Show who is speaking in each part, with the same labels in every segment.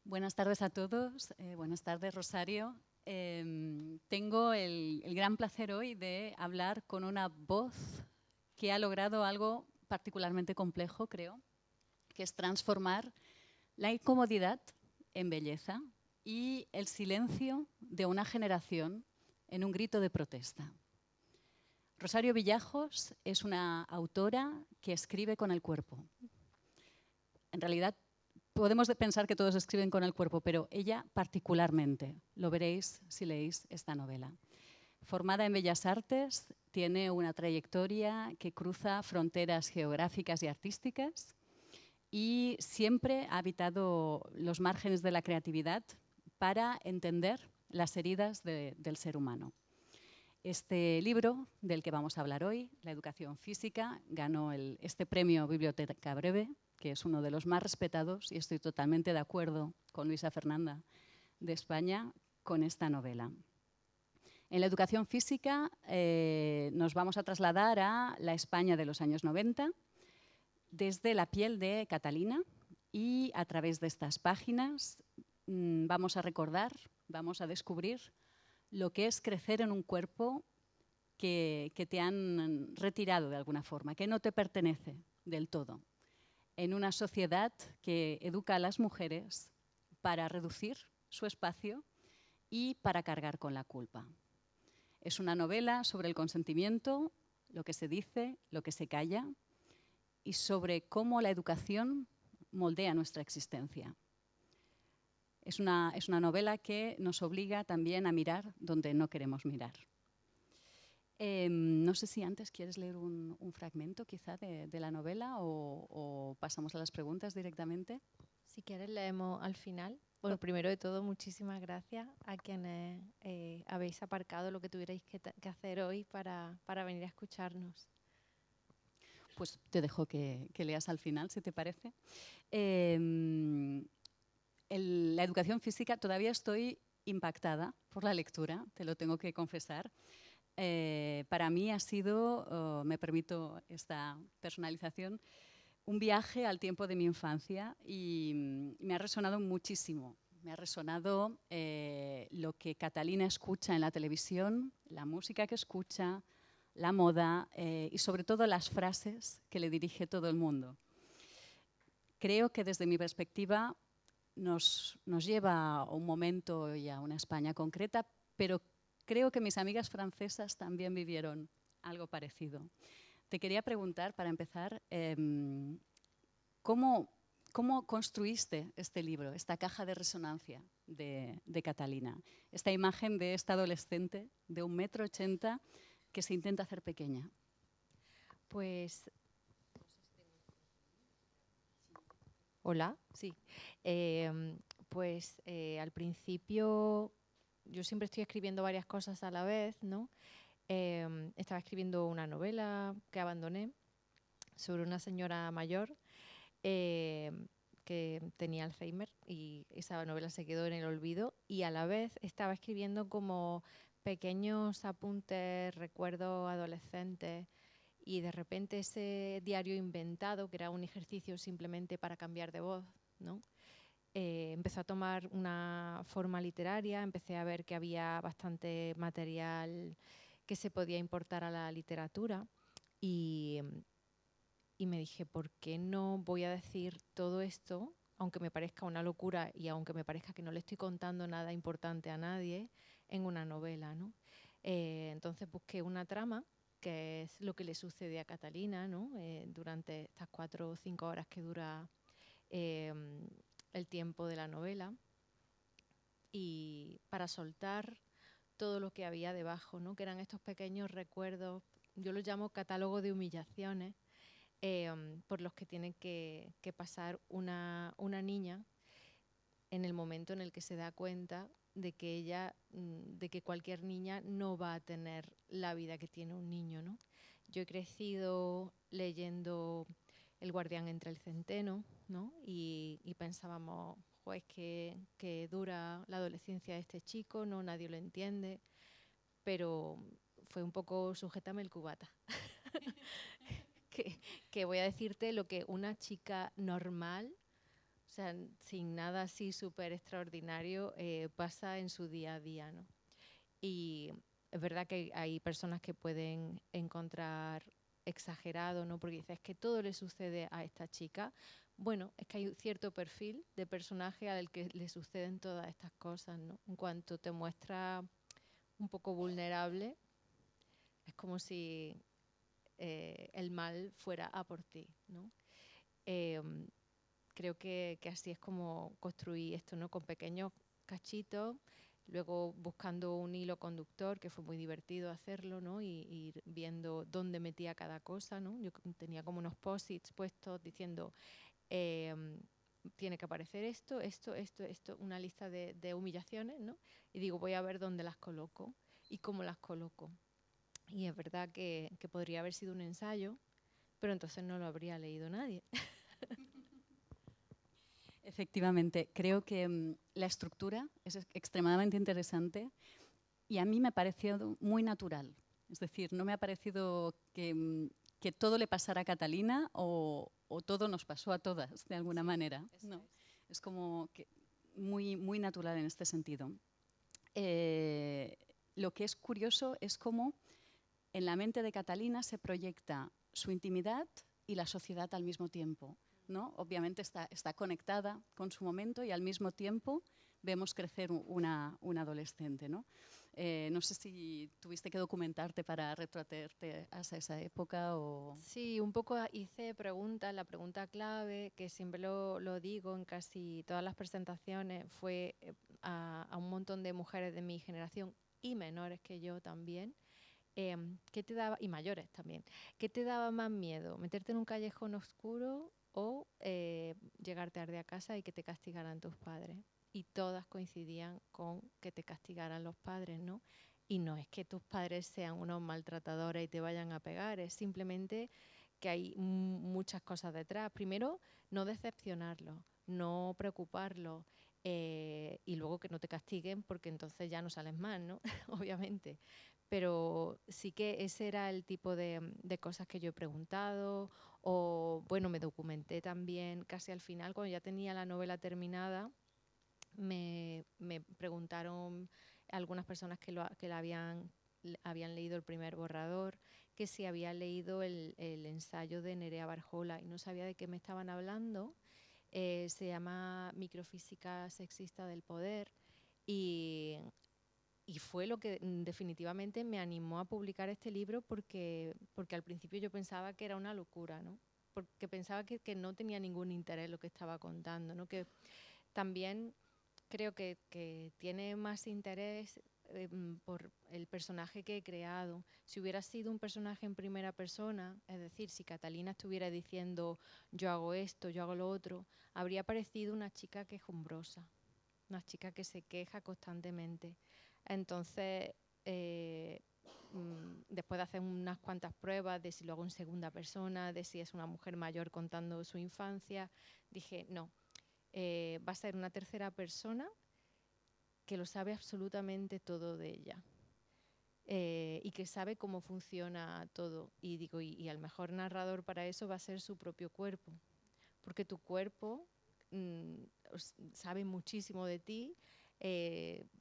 Speaker 1: Buenas tardes a todos. Buenas tardes, Rosario. Tengo el gran placer hoy de hablar con una voz que ha logrado algo particularmente complejo, creo, que es transformar la incomodidad en belleza y el silencio de una generación en un grito de protesta. Rosario Villajos es una autora que escribe con el cuerpo. En realidad, podemos pensar que todos escriben con el cuerpo, pero ella particularmente, lo veréis si leéis esta novela. Formada en Bellas Artes, tiene una trayectoria que cruza fronteras geográficas y artísticas y siempre ha habitado los márgenes de la creatividad para entender las heridas del ser humano. Este libro del que vamos a hablar hoy, La educación física, ganó este premio Biblioteca Breve, que es uno de los más respetados, y estoy totalmente de acuerdo con Luisa Fernanda de España con esta novela. En la educación física nos vamos a trasladar a la España de los años 90, desde la piel de Catalina, y a través de estas páginas vamos a recordar, vamos a descubrir lo que es crecer en un cuerpo que te han retirado de alguna forma, que no te pertenece del todo, en una sociedad que educa a las mujeres para reducir su espacio y para cargar con la culpa. Es una novela sobre el consentimiento, lo que se dice, lo que se calla, y sobre cómo la educación moldea nuestra existencia. Es una novela que nos obliga también a mirar donde no queremos mirar. No sé si antes quieres leer un fragmento quizá de la novela o pasamos a las preguntas directamente.
Speaker 2: Si quieres, leemos al final. Bueno, primero de todo, muchísimas gracias a quienes habéis aparcado lo que tuvierais que hacer hoy para venir a escucharnos.
Speaker 1: Pues te dejo que leas al final, si te parece. La educación física, todavía estoy impactada por la lectura, te lo tengo que confesar. Para mí ha sido, me permito esta personalización, un viaje al tiempo de mi infancia y me ha resonado muchísimo. Me ha resonado lo que Catalina escucha en la televisión, la música que escucha, la moda y sobre todo las frases que le dirige todo el mundo. Creo que desde mi perspectiva nos lleva a un momento y a una España concreta, pero creo que mis amigas francesas también vivieron algo parecido. Te quería preguntar, para empezar, ¿cómo construiste este libro, esta caja de resonancia de Catalina? Esta imagen de esta adolescente de 1,80 m que se intenta hacer pequeña.
Speaker 2: Pues, hola, sí. Al principio yo siempre estoy escribiendo varias cosas a la vez, ¿no? Estaba escribiendo una novela que abandoné sobre una señora mayor que tenía Alzheimer y esa novela se quedó en el olvido, y a la vez estaba escribiendo como pequeños apuntes, recuerdos adolescentes, y de repente ese diario inventado, que era un ejercicio simplemente para cambiar de voz, ¿no? Empezó a tomar una forma literaria, empecé a ver que había bastante material que se podía importar a la literatura y, y me dije, ¿por qué no voy a decir todo esto, aunque me parezca una locura y aunque me parezca que no le estoy contando nada importante a nadie, en una novela, ¿no? Entonces busqué una trama, que es lo que le sucede a Catalina, ¿no? Durante estas 4 o 5 horas que dura eh, el tiempo de la novela, y para soltar todo lo que había debajo, ¿no? Que eran estos pequeños recuerdos, yo los llamo catálogo de humillaciones, por los que tiene que pasar una niña en el momento en el que se da cuenta de que de que cualquier niña no va a tener la vida que tiene un niño, ¿no? Yo he crecido leyendo El guardián entre el centeno, ¿no? Y pensábamos, pues que dura la adolescencia de este chico, no, nadie lo entiende, pero fue un poco sujétame el cubata. que, que voy a decirte lo que una chica normal, o sea, sin nada así súper extraordinario, pasa en su día a día, ¿no? Y es verdad que hay personas que pueden encontrar exagerado, ¿no? Porque dices, es que todo le sucede a esta chica. Bueno, es que hay un cierto perfil de personaje al que le suceden todas estas cosas, ¿no? En cuanto te muestra un poco vulnerable, es como si el mal fuera a por ti, ¿no? Eh, Creo que así es como construí esto, ¿no? Con pequeños cachitos, luego buscando un hilo conductor, que fue muy divertido hacerlo, ¿no? Y ir viendo dónde metía cada cosa, ¿no? Yo tenía como unos post-its puestos diciendo, eh, tiene que aparecer esto, esto, esto, esto, una lista de humillaciones, ¿no? Y digo, voy a ver dónde las coloco y cómo las coloco. Y es verdad que podría haber sido un ensayo, pero entonces no lo habría leído nadie.
Speaker 1: Efectivamente, creo que la estructura es extremadamente interesante y a mí me ha parecido muy natural. Es decir, no me ha parecido que todo le pasara a Catalina o todo nos pasó a todas, de alguna manera. No, es como que muy natural en este sentido. Lo que es curioso es cómo en la mente de Catalina se proyecta su intimidad y la sociedad al mismo tiempo, ¿no? Obviamente está conectada con su momento y al mismo tiempo vemos crecer una adolescente, ¿no? No sé si tuviste que documentarte para retrotraerte hasta esa época o...
Speaker 2: Sí, un poco hice preguntas, la pregunta clave, que siempre lo digo en casi todas las presentaciones, fue a un montón de mujeres de mi generación y menores que yo también, ¿qué te daba, y mayores también, qué te daba más miedo? ¿Meterte en un callejón oscuro o llegar tarde a casa y que te castigaran tus padres? Y todas coincidían con que te castigaran los padres, ¿no? Y no es que tus padres sean unos maltratadores y te vayan a pegar, es simplemente que hay muchas cosas detrás. Primero, no decepcionarlos, no preocuparlos, y luego que no te castiguen porque entonces ya no sales más, ¿no? Obviamente. Pero sí que ese era el tipo de cosas que yo he preguntado, o bueno, me documenté también casi al final, cuando ya tenía la novela terminada, me preguntaron algunas personas que habían leído el primer borrador, que si había leído el ensayo de Nerea Barjola y no sabía de qué me estaban hablando. Se llama Microfísica sexista del poder y, y fue lo que definitivamente me animó a publicar este libro porque al principio yo pensaba que era una locura, ¿no? Porque pensaba que no tenía ningún interés lo que estaba contando, ¿no? Que también creo que tiene más interés por el personaje que he creado. Si hubiera sido un personaje en primera persona, es decir, si Catalina estuviera diciendo yo hago esto, yo hago lo otro, habría parecido una chica quejumbrosa, una chica que se queja constantemente. Entonces, después de hacer unas cuantas pruebas de si lo hago en segunda persona, de si es una mujer mayor contando su infancia, dije, no, va a ser una tercera persona que lo sabe absolutamente todo de ella. Y que sabe cómo funciona todo. Y digo, y el mejor narrador para eso va a ser su propio cuerpo. Porque tu cuerpo sabe muchísimo de ti,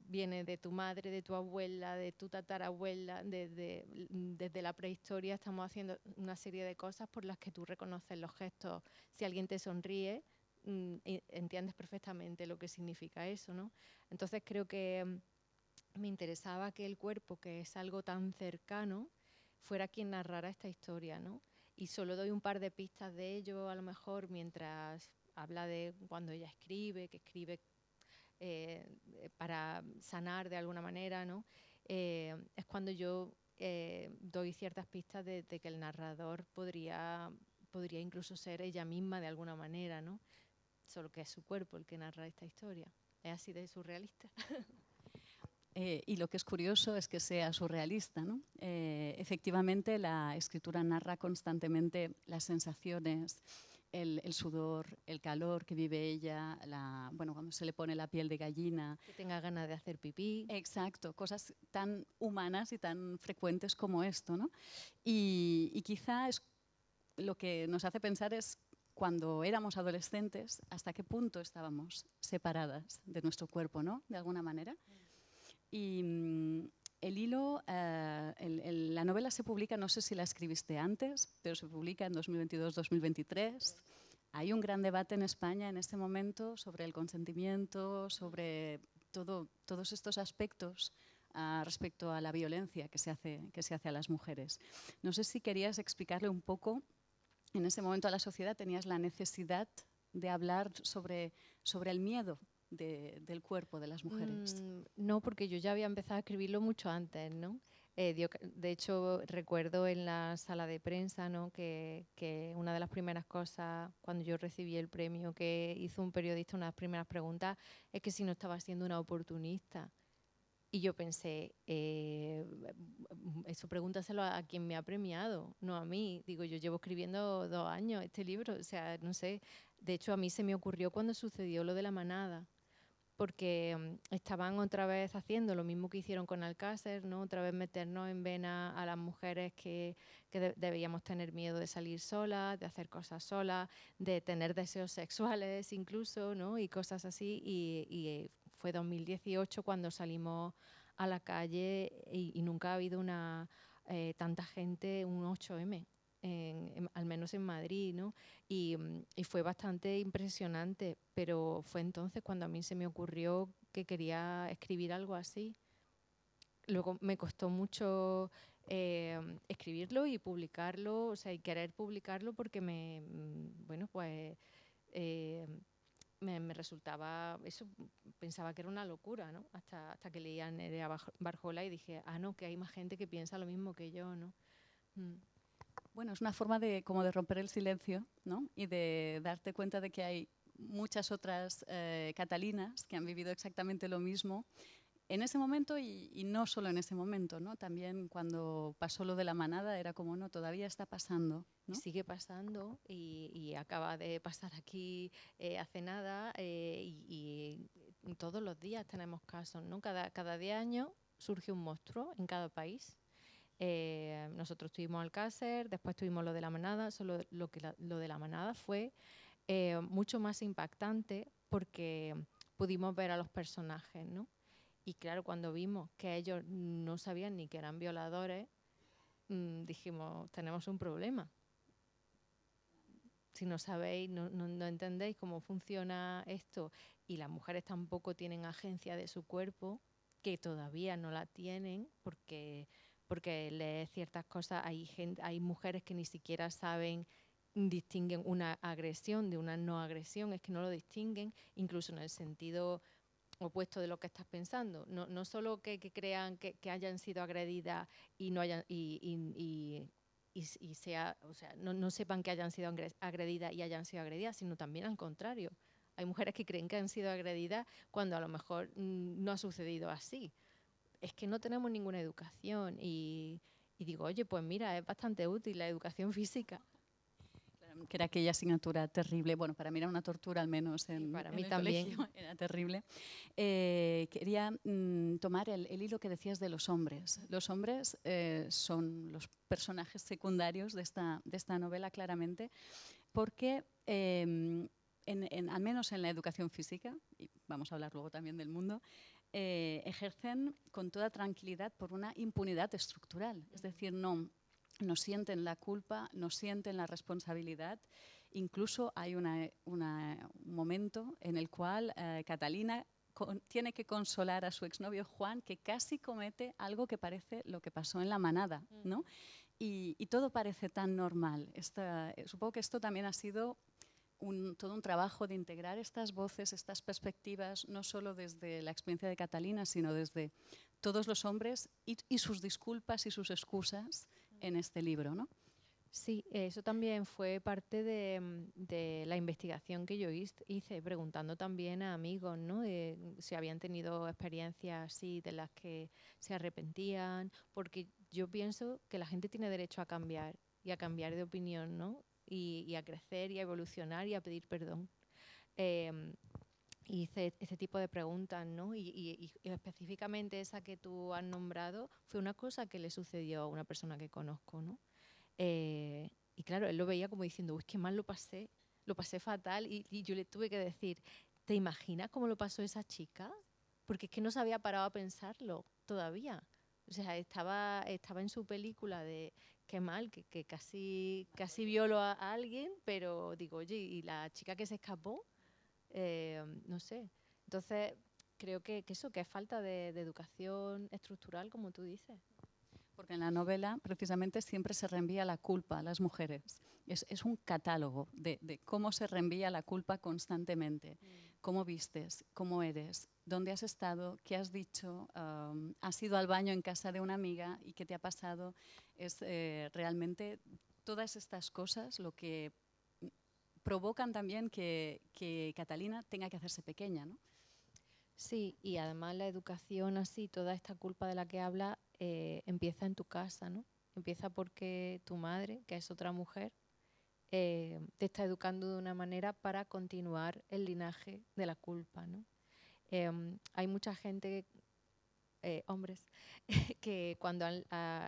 Speaker 2: viene de tu madre, de tu abuela, de tu tatarabuela, desde la prehistoria estamos haciendo una serie de cosas por las que tú reconoces los gestos. Si alguien te sonríe, entiendes perfectamente lo que significa eso, ¿no? Entonces creo que me interesaba que el cuerpo, que es algo tan cercano, fuera quien narrara esta historia, ¿no? Y solo doy un par de pistas de ello, a lo mejor, mientras habla de cuando ella escribe, que escribe para sanar de alguna manera, ¿no? Es cuando yo doy ciertas pistas de que el narrador podría incluso ser ella misma de alguna manera, ¿no? Solo que es su cuerpo el que narra esta historia. Es así de surrealista.
Speaker 1: Y lo que es curioso es que sea surrealista, ¿no? Efectivamente, la escritura narra constantemente las sensaciones, el sudor, el calor que vive ella, bueno, cuando se le pone la piel de gallina.
Speaker 2: Que tenga ganas de hacer pipí.
Speaker 1: Exacto, cosas tan humanas y tan frecuentes como esto, ¿no? Y quizá lo que nos hace pensar es cuando éramos adolescentes, hasta qué punto estábamos separadas de nuestro cuerpo, ¿no? De alguna manera. Y el hilo, la novela se publica, no sé si la escribiste antes, pero se publica en 2022-2023. Hay un gran debate en España en este momento sobre el consentimiento, sobre todos estos aspectos respecto a la violencia que se hace a las mujeres. No sé si querías explicarle un poco, en ese momento a la sociedad tenías la necesidad de hablar sobre el miedo del cuerpo de las mujeres.
Speaker 2: No, porque yo ya había empezado a escribirlo mucho antes, ¿no? De hecho, recuerdo en la sala de prensa, ¿no? que una de las primeras cosas, cuando yo recibí el premio, que hizo un periodista, una de las primeras preguntas, es que si no estaba siendo una oportunista. Y yo pensé, eso pregúntaselo a quien me ha premiado, no a mí. Digo, yo llevo escribiendo 2 años este libro, o sea, no sé. De hecho, a mí se me ocurrió cuando sucedió lo de la manada, porque estaban otra vez haciendo lo mismo que hicieron con Alcácer, ¿no? Otra vez meternos en vena a las mujeres que debíamos tener miedo de salir solas, de hacer cosas solas, de tener deseos sexuales incluso, ¿no? Y cosas así. Y fue 2018 cuando salimos a la calle y nunca ha habido tanta gente, un 8M. Al menos en Madrid, ¿no? Y fue bastante impresionante, pero fue entonces cuando a mí se me ocurrió que quería escribir algo así. Luego me costó mucho escribirlo y publicarlo, o sea, y querer publicarlo porque bueno, pues me resultaba, eso pensaba que era una locura, ¿no? Hasta que leía a Nerea Barjola y dije, no, que hay más gente que piensa lo mismo que yo, ¿no?
Speaker 1: Bueno, es una forma como de romper el silencio, ¿no? Y de darte cuenta de que hay muchas otras Catalinas que han vivido exactamente lo mismo en ese momento y no solo en ese momento, ¿no? También cuando pasó lo de la manada era como, no, todavía está pasando, ¿no?
Speaker 2: Sigue pasando y acaba de pasar aquí hace nada y todos los días tenemos casos, ¿no? Cada 10 años surge un monstruo en cada país. Nosotros tuvimos Alcácer, después tuvimos lo de la manada. Solo lo de la manada fue mucho más impactante porque pudimos ver a los personajes, ¿no? Y claro, cuando vimos que ellos no sabían ni que eran violadores, dijimos, tenemos un problema. Si no sabéis, no entendéis cómo funciona esto y las mujeres tampoco tienen agencia de su cuerpo, que todavía no la tienen porque lees ciertas cosas, hay mujeres que ni siquiera distinguen una agresión de una no agresión, es que no lo distinguen, incluso en el sentido opuesto de lo que estás pensando. No solo que crean que hayan sido agredidas y no hayan o sea, no sepan que hayan sido agredidas y hayan sido agredidas, sino también al contrario. Hay mujeres que creen que han sido agredidas cuando a lo mejor no ha sucedido así. Es que no tenemos ninguna educación y digo, oye, pues mira, es bastante útil la educación física.
Speaker 1: Que era aquella asignatura terrible. Bueno, para mí era una tortura, al menos en
Speaker 2: para mí
Speaker 1: el
Speaker 2: también.
Speaker 1: colegio, era terrible. Quería tomar el hilo que decías de los hombres. Los hombres son los personajes secundarios de esta novela, claramente, porque al menos en la educación física, y vamos a hablar luego también del mundo, ejercen con toda tranquilidad por una impunidad estructural. Es decir, no sienten la culpa, no sienten la responsabilidad. Incluso hay un momento en el cual Catalina tiene que consolar a su exnovio Juan, que casi comete algo que parece lo que pasó en la manada, ¿no? Y todo parece tan normal. Supongo que esto también ha sido todo un trabajo de integrar estas voces, estas perspectivas, no solo desde la experiencia de Catalina, sino desde todos los hombres y sus disculpas y sus excusas en este libro, ¿no?
Speaker 2: Sí, eso también fue parte de la investigación que yo hice, preguntando también a amigos, ¿no? Si habían tenido experiencias así de las que se arrepentían, porque yo pienso que la gente tiene derecho a cambiar y a cambiar de opinión, ¿no? Y a crecer y a evolucionar y a pedir perdón. Hice ese tipo de preguntas, ¿no? Y específicamente esa que tú has nombrado fue una cosa que le sucedió a una persona que conozco, ¿no? Y claro, él lo veía como diciendo, uy, qué mal lo pasé, lo pasé fatal y yo le tuve que decir, ¿te imaginas cómo lo pasó esa chica? Porque es que no se había parado a pensarlo todavía. O sea, estaba en su película de qué mal, que casi violó a alguien, pero digo, oye, ¿y la chica que se escapó? No sé. Entonces, creo que eso, que es falta de educación estructural, como tú dices.
Speaker 1: Porque en la novela precisamente siempre se reenvía la culpa a las mujeres. Es un catálogo de cómo se reenvía la culpa constantemente. Cómo vistes, cómo eres, dónde has estado, qué has dicho, has ido al baño en casa de una amiga y qué te ha pasado. Es realmente todas estas cosas lo que provocan también que Catalina tenga que hacerse pequeña, ¿no?
Speaker 2: Sí, y además la educación así, toda esta culpa de la que habla, empieza en tu casa, ¿no? Empieza porque tu madre, que es otra mujer, te está educando de una manera para continuar el linaje de la culpa, ¿no? Hay mucha gente, hombres, que cuando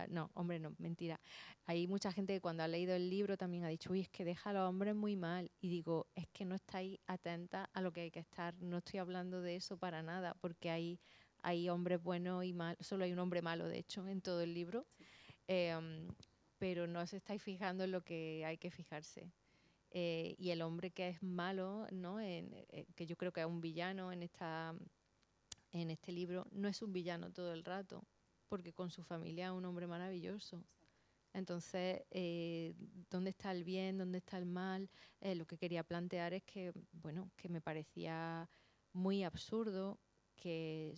Speaker 2: no, hombre, no, mentira. Hay mucha gente que cuando ha leído el libro también ha dicho, uy, es que deja a los hombres muy mal. Y digo, es que no estáis atentas a lo que hay que estar. No estoy hablando de eso para nada, porque hay hombres buenos y malos. Solo hay un hombre malo, de hecho, en todo el libro. Pero no os estáis fijando en lo que hay que fijarse. Y el hombre que es malo, ¿no? Que yo creo que es un villano en este libro, no es un villano todo el rato, porque con su familia es un hombre maravilloso. Entonces, ¿dónde está el bien? ¿Dónde está el mal? Lo que quería plantear es que, bueno, que me parecía muy absurdo que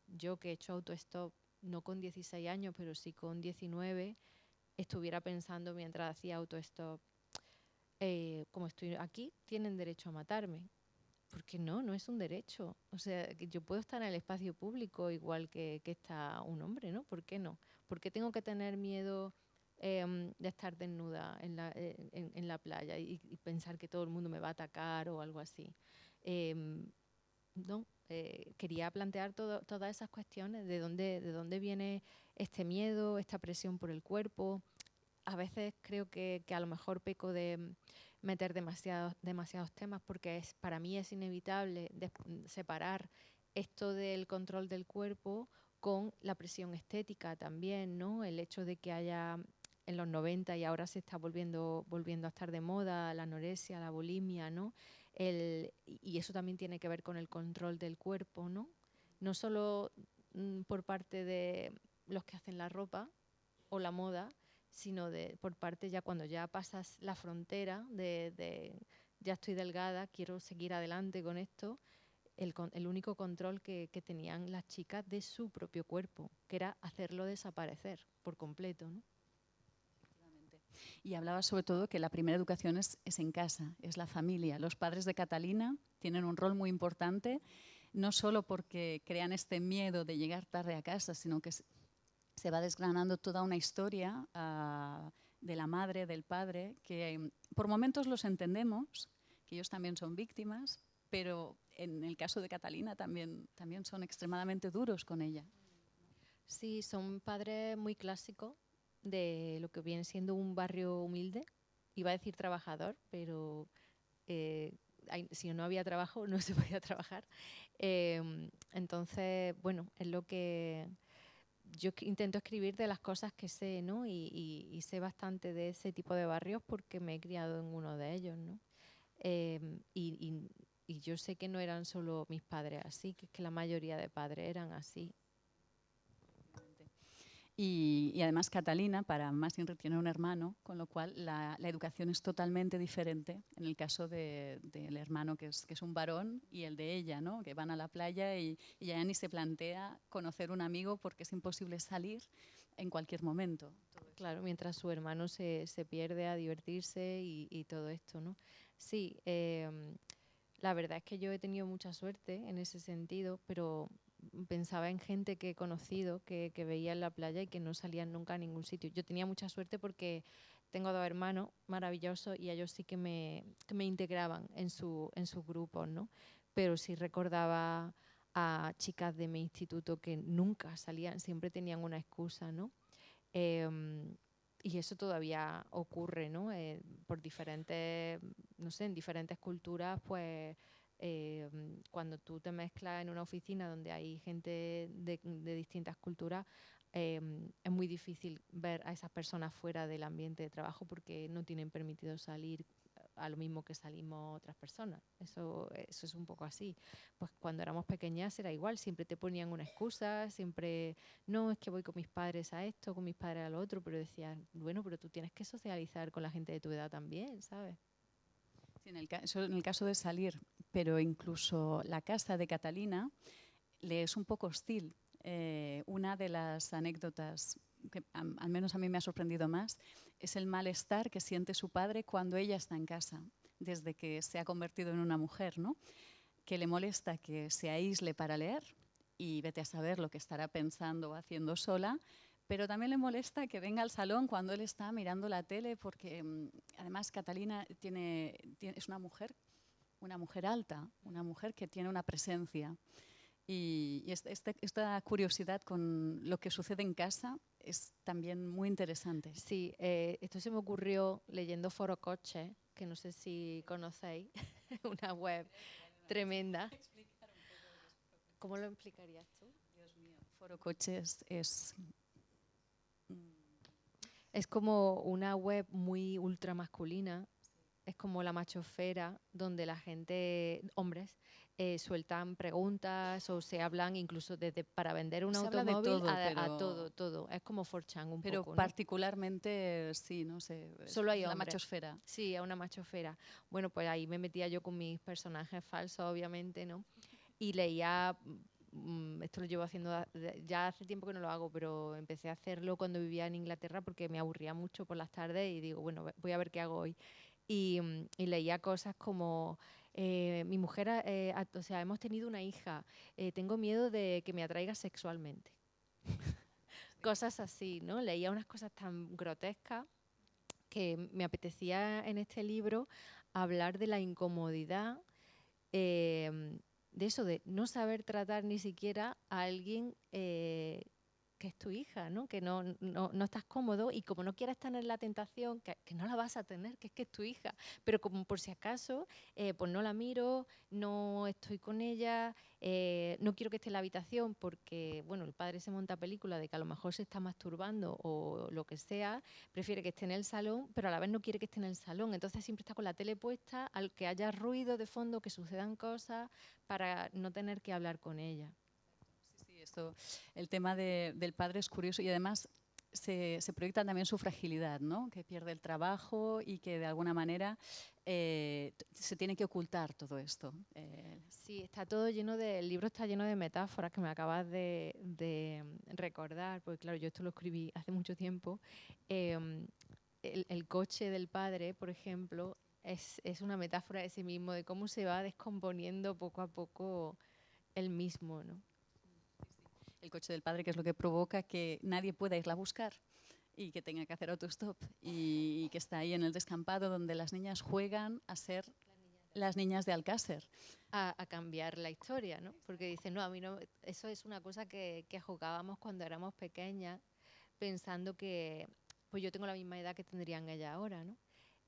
Speaker 2: yo, que he hecho autostop no con 16 años, pero sí con 19, estuviera pensando mientras hacía autostop, como estoy aquí, tienen derecho a matarme. Porque no es un derecho. O sea, que yo puedo estar en el espacio público igual que está un hombre, ¿no? ¿Por qué no? ¿Por qué tengo que tener miedo de estar desnuda en la playa y pensar que todo el mundo me va a atacar o algo así? Em, no, quería plantear todas esas cuestiones, de dónde viene este miedo, esta presión por el cuerpo. A veces creo que a lo mejor peco de meter demasiados temas porque para mí es inevitable separar esto del control del cuerpo con la presión estética también, ¿no? El hecho de que haya en los 90 y ahora se está volviendo a estar de moda la anorexia, la bulimia, ¿no? Y eso también tiene que ver con el control del cuerpo, ¿no? No solo por parte de los que hacen la ropa o la moda, sino por parte ya cuando ya pasas la frontera de ya estoy delgada, quiero seguir adelante con esto, el único control que tenían las chicas de su propio cuerpo, que era hacerlo desaparecer por completo, ¿no?
Speaker 1: Y hablaba sobre todo que la primera educación es en casa, es la familia. Los padres de Catalina tienen un rol muy importante, no solo porque crean este miedo de llegar tarde a casa, sino que se va desgranando toda una historia de la madre, del padre, que por momentos los entendemos, que ellos también son víctimas, pero en el caso de Catalina también son extremadamente duros con ella.
Speaker 2: Sí, son padres muy clásicos de lo que viene siendo un barrio humilde. Iba a decir trabajador, pero si no había trabajo no se podía trabajar. Entonces, bueno, es lo que yo intento escribir de las cosas que sé, ¿no? Y sé bastante de ese tipo de barrios porque me he criado en uno de ellos, ¿no? Y yo sé que no eran solo mis padres así, que es que la mayoría de padres eran así.
Speaker 1: Y además Catalina, para más Inri, tiene un hermano, con lo cual la educación es totalmente diferente en el caso del hermano que es un varón y el de ella, ¿no? Que van a la playa y ya ni se plantea conocer un amigo porque es imposible salir en cualquier momento.
Speaker 2: Claro, mientras su hermano se pierde a divertirse y todo esto, ¿no? Sí, la verdad es que yo he tenido mucha suerte en ese sentido, pero pensaba en gente que he conocido que veía en la playa y que no salían nunca a ningún sitio. Yo tenía mucha suerte porque tengo dos hermanos maravillosos y ellos sí que me integraban en sus grupos, ¿no? Pero sí recordaba a chicas de mi instituto que nunca salían, siempre tenían una excusa, ¿no? Em, y eso todavía ocurre, ¿no? Por diferentes, no sé, en diferentes culturas, pues cuando tú te mezclas en una oficina donde hay gente de distintas culturas, es muy difícil ver a esas personas fuera del ambiente de trabajo porque no tienen permitido salir a lo mismo que salimos otras personas. Eso es un poco así. Pues cuando éramos pequeñas era igual, siempre te ponían una excusa, siempre, no, es que voy con mis padres a esto, con mis padres a lo otro, pero decían, bueno, pero tú tienes que socializar con la gente de tu edad también, ¿sabes?
Speaker 1: Sí, eso en el caso de salir, pero incluso la casa de Catalina le es un poco hostil. Una de las anécdotas que al menos a mí me ha sorprendido más es el malestar que siente su padre cuando ella está en casa, desde que se ha convertido en una mujer, ¿no? Que le molesta que se aísle para leer y vete a saber lo que estará pensando o haciendo sola, pero también le molesta que venga al salón cuando él está mirando la tele porque además Catalina es una mujer alta, una mujer que tiene una presencia. Y esta curiosidad con lo que sucede en casa es también muy interesante.
Speaker 2: Sí, esto se me ocurrió leyendo Foro Coche, que no sé si conocéis, una web tremenda. ¿Cómo lo explicarías tú?
Speaker 1: Dios mío, Foro Coches es...
Speaker 2: Es como una web muy ultra masculina, es como la machosfera, donde la gente, hombres, sueltan preguntas o se hablan incluso desde para vender un
Speaker 1: Se habla de
Speaker 2: automóvil
Speaker 1: todo,
Speaker 2: a todo, todo. Es como 4chan un
Speaker 1: pero
Speaker 2: poco, ¿no?
Speaker 1: particularmente, sí, no sé,
Speaker 2: Solo hay
Speaker 1: es la
Speaker 2: hombres.
Speaker 1: machosfera.
Speaker 2: Sí, es una machosfera. Bueno, pues ahí me metía yo con mis personajes falsos, obviamente, ¿no? Y leía, esto lo llevo haciendo ya hace tiempo que no lo hago, pero empecé a hacerlo cuando vivía en Inglaterra porque me aburría mucho por las tardes y digo, bueno, voy a ver qué hago hoy. Y leía cosas como, mi mujer, o sea, hemos tenido una hija, tengo miedo de que me atraiga sexualmente. Cosas así, ¿no? Leía unas cosas tan grotescas que me apetecía en este libro hablar de la incomodidad, de eso, de no saber tratar ni siquiera a alguien que es tu hija, ¿no? Que no estás cómodo y como no quieres tener la tentación, que no la vas a tener, que es tu hija, pero como por si acaso, pues no la miro, no estoy con ella, no quiero que esté en la habitación porque, bueno, el padre se monta película de que a lo mejor se está masturbando o lo que sea, prefiere que esté en el salón, pero a la vez no quiere que esté en el salón, entonces siempre está con la tele puesta, al que haya ruido de fondo, que sucedan cosas, para no tener que hablar con ella.
Speaker 1: Sí, esto, el tema del padre es curioso y además se proyecta también su fragilidad, ¿no? Que pierde el trabajo y que de alguna manera se tiene que ocultar todo esto.
Speaker 2: Sí, está todo lleno el libro está lleno de metáforas que me acabas de recordar, porque claro, yo esto lo escribí hace mucho tiempo. Em, el coche del padre, por ejemplo, es una metáfora de sí mismo, de cómo se va descomponiendo poco a poco él mismo, ¿no?
Speaker 1: El coche del padre, que es lo que provoca que nadie pueda irla a buscar y que tenga que hacer autostop y que está ahí en el descampado donde las niñas juegan a ser las niñas de Alcácer.
Speaker 2: A cambiar la historia, ¿no? Porque dicen, no, a mí no, eso es una cosa que jugábamos cuando éramos pequeñas, pensando que, pues yo tengo la misma edad que tendrían ellas ahora, ¿no?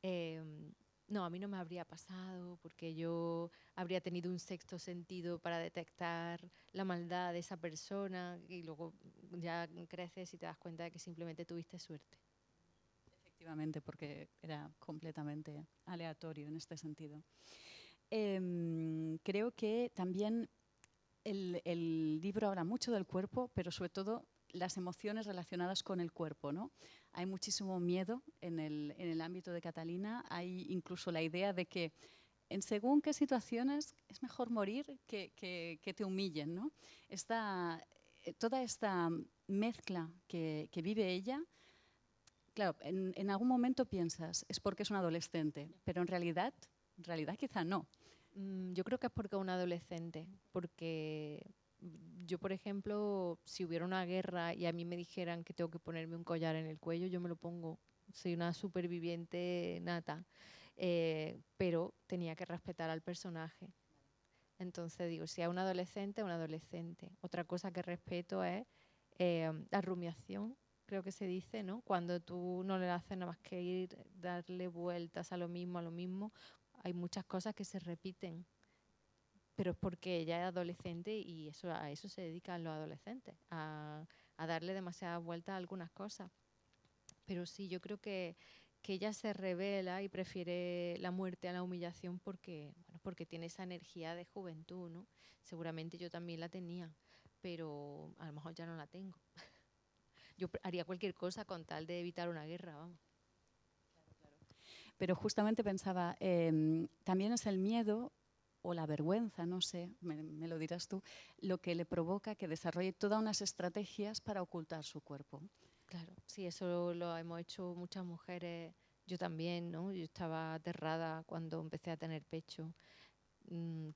Speaker 2: Em, no, a mí no me habría pasado porque yo habría tenido un sexto sentido para detectar la maldad de esa persona y luego ya creces y te das cuenta de que simplemente tuviste suerte.
Speaker 1: Efectivamente, porque era completamente aleatorio en este sentido. Creo que también el libro habla mucho del cuerpo, pero sobre todo las emociones relacionadas con el cuerpo, ¿no? Hay muchísimo miedo en el ámbito de Catalina, hay incluso la idea de que en según qué situaciones es mejor morir que te humillen, ¿no? Toda esta mezcla que vive ella, claro, en algún momento piensas, es porque es una adolescente, pero en realidad quizá no.
Speaker 2: Yo creo que es porque es un adolescente, porque yo, por ejemplo, si hubiera una guerra y a mí me dijeran que tengo que ponerme un collar en el cuello, yo me lo pongo. Soy una superviviente nata, pero tenía que respetar al personaje. Entonces digo, si es un adolescente, es un adolescente. Otra cosa que respeto es la rumiación. creo que se dice, ¿no? Cuando tú no le haces nada más que ir, darle vueltas a lo mismo, hay muchas cosas que se repiten, pero es porque ella es adolescente y eso, a eso se dedican los adolescentes, a darle demasiadas vueltas a algunas cosas. Pero sí, yo creo que ella se revela y prefiere la muerte a la humillación porque, bueno, porque tiene esa energía de juventud, ¿no? Seguramente yo también la tenía, pero a lo mejor ya no la tengo. Yo haría cualquier cosa con tal de evitar una guerra, vamos.
Speaker 1: Pero justamente pensaba, también es el miedo o la vergüenza, no sé, me lo dirás tú, lo que le provoca que desarrolle todas unas estrategias para ocultar su cuerpo.
Speaker 2: Claro, sí, eso lo hemos hecho muchas mujeres, yo también, ¿no? Yo estaba aterrada cuando empecé a tener pecho.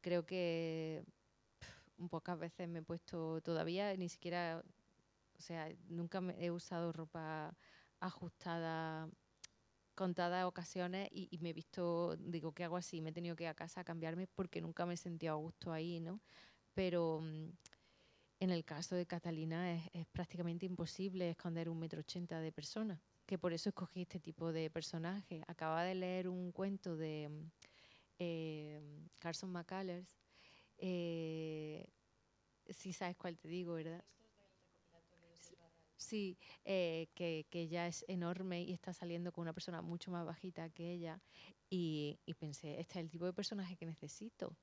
Speaker 2: Creo que pocas veces me he puesto todavía, ni siquiera, o sea, nunca he usado ropa ajustada contadas ocasiones y me he visto, digo, ¿qué hago así? Me he tenido que ir a casa a cambiarme porque nunca me he sentido a gusto ahí, ¿no? Pero en el caso de Catalina es prácticamente imposible esconder 1,80 m de persona, que por eso escogí este tipo de personaje. Acaba de leer un cuento de Carson McCullers, eh, sí sabes cuál te digo, ¿verdad? Sí, que ella es enorme y está saliendo con una persona mucho más bajita que ella. Y pensé, este es el tipo de personaje que necesito.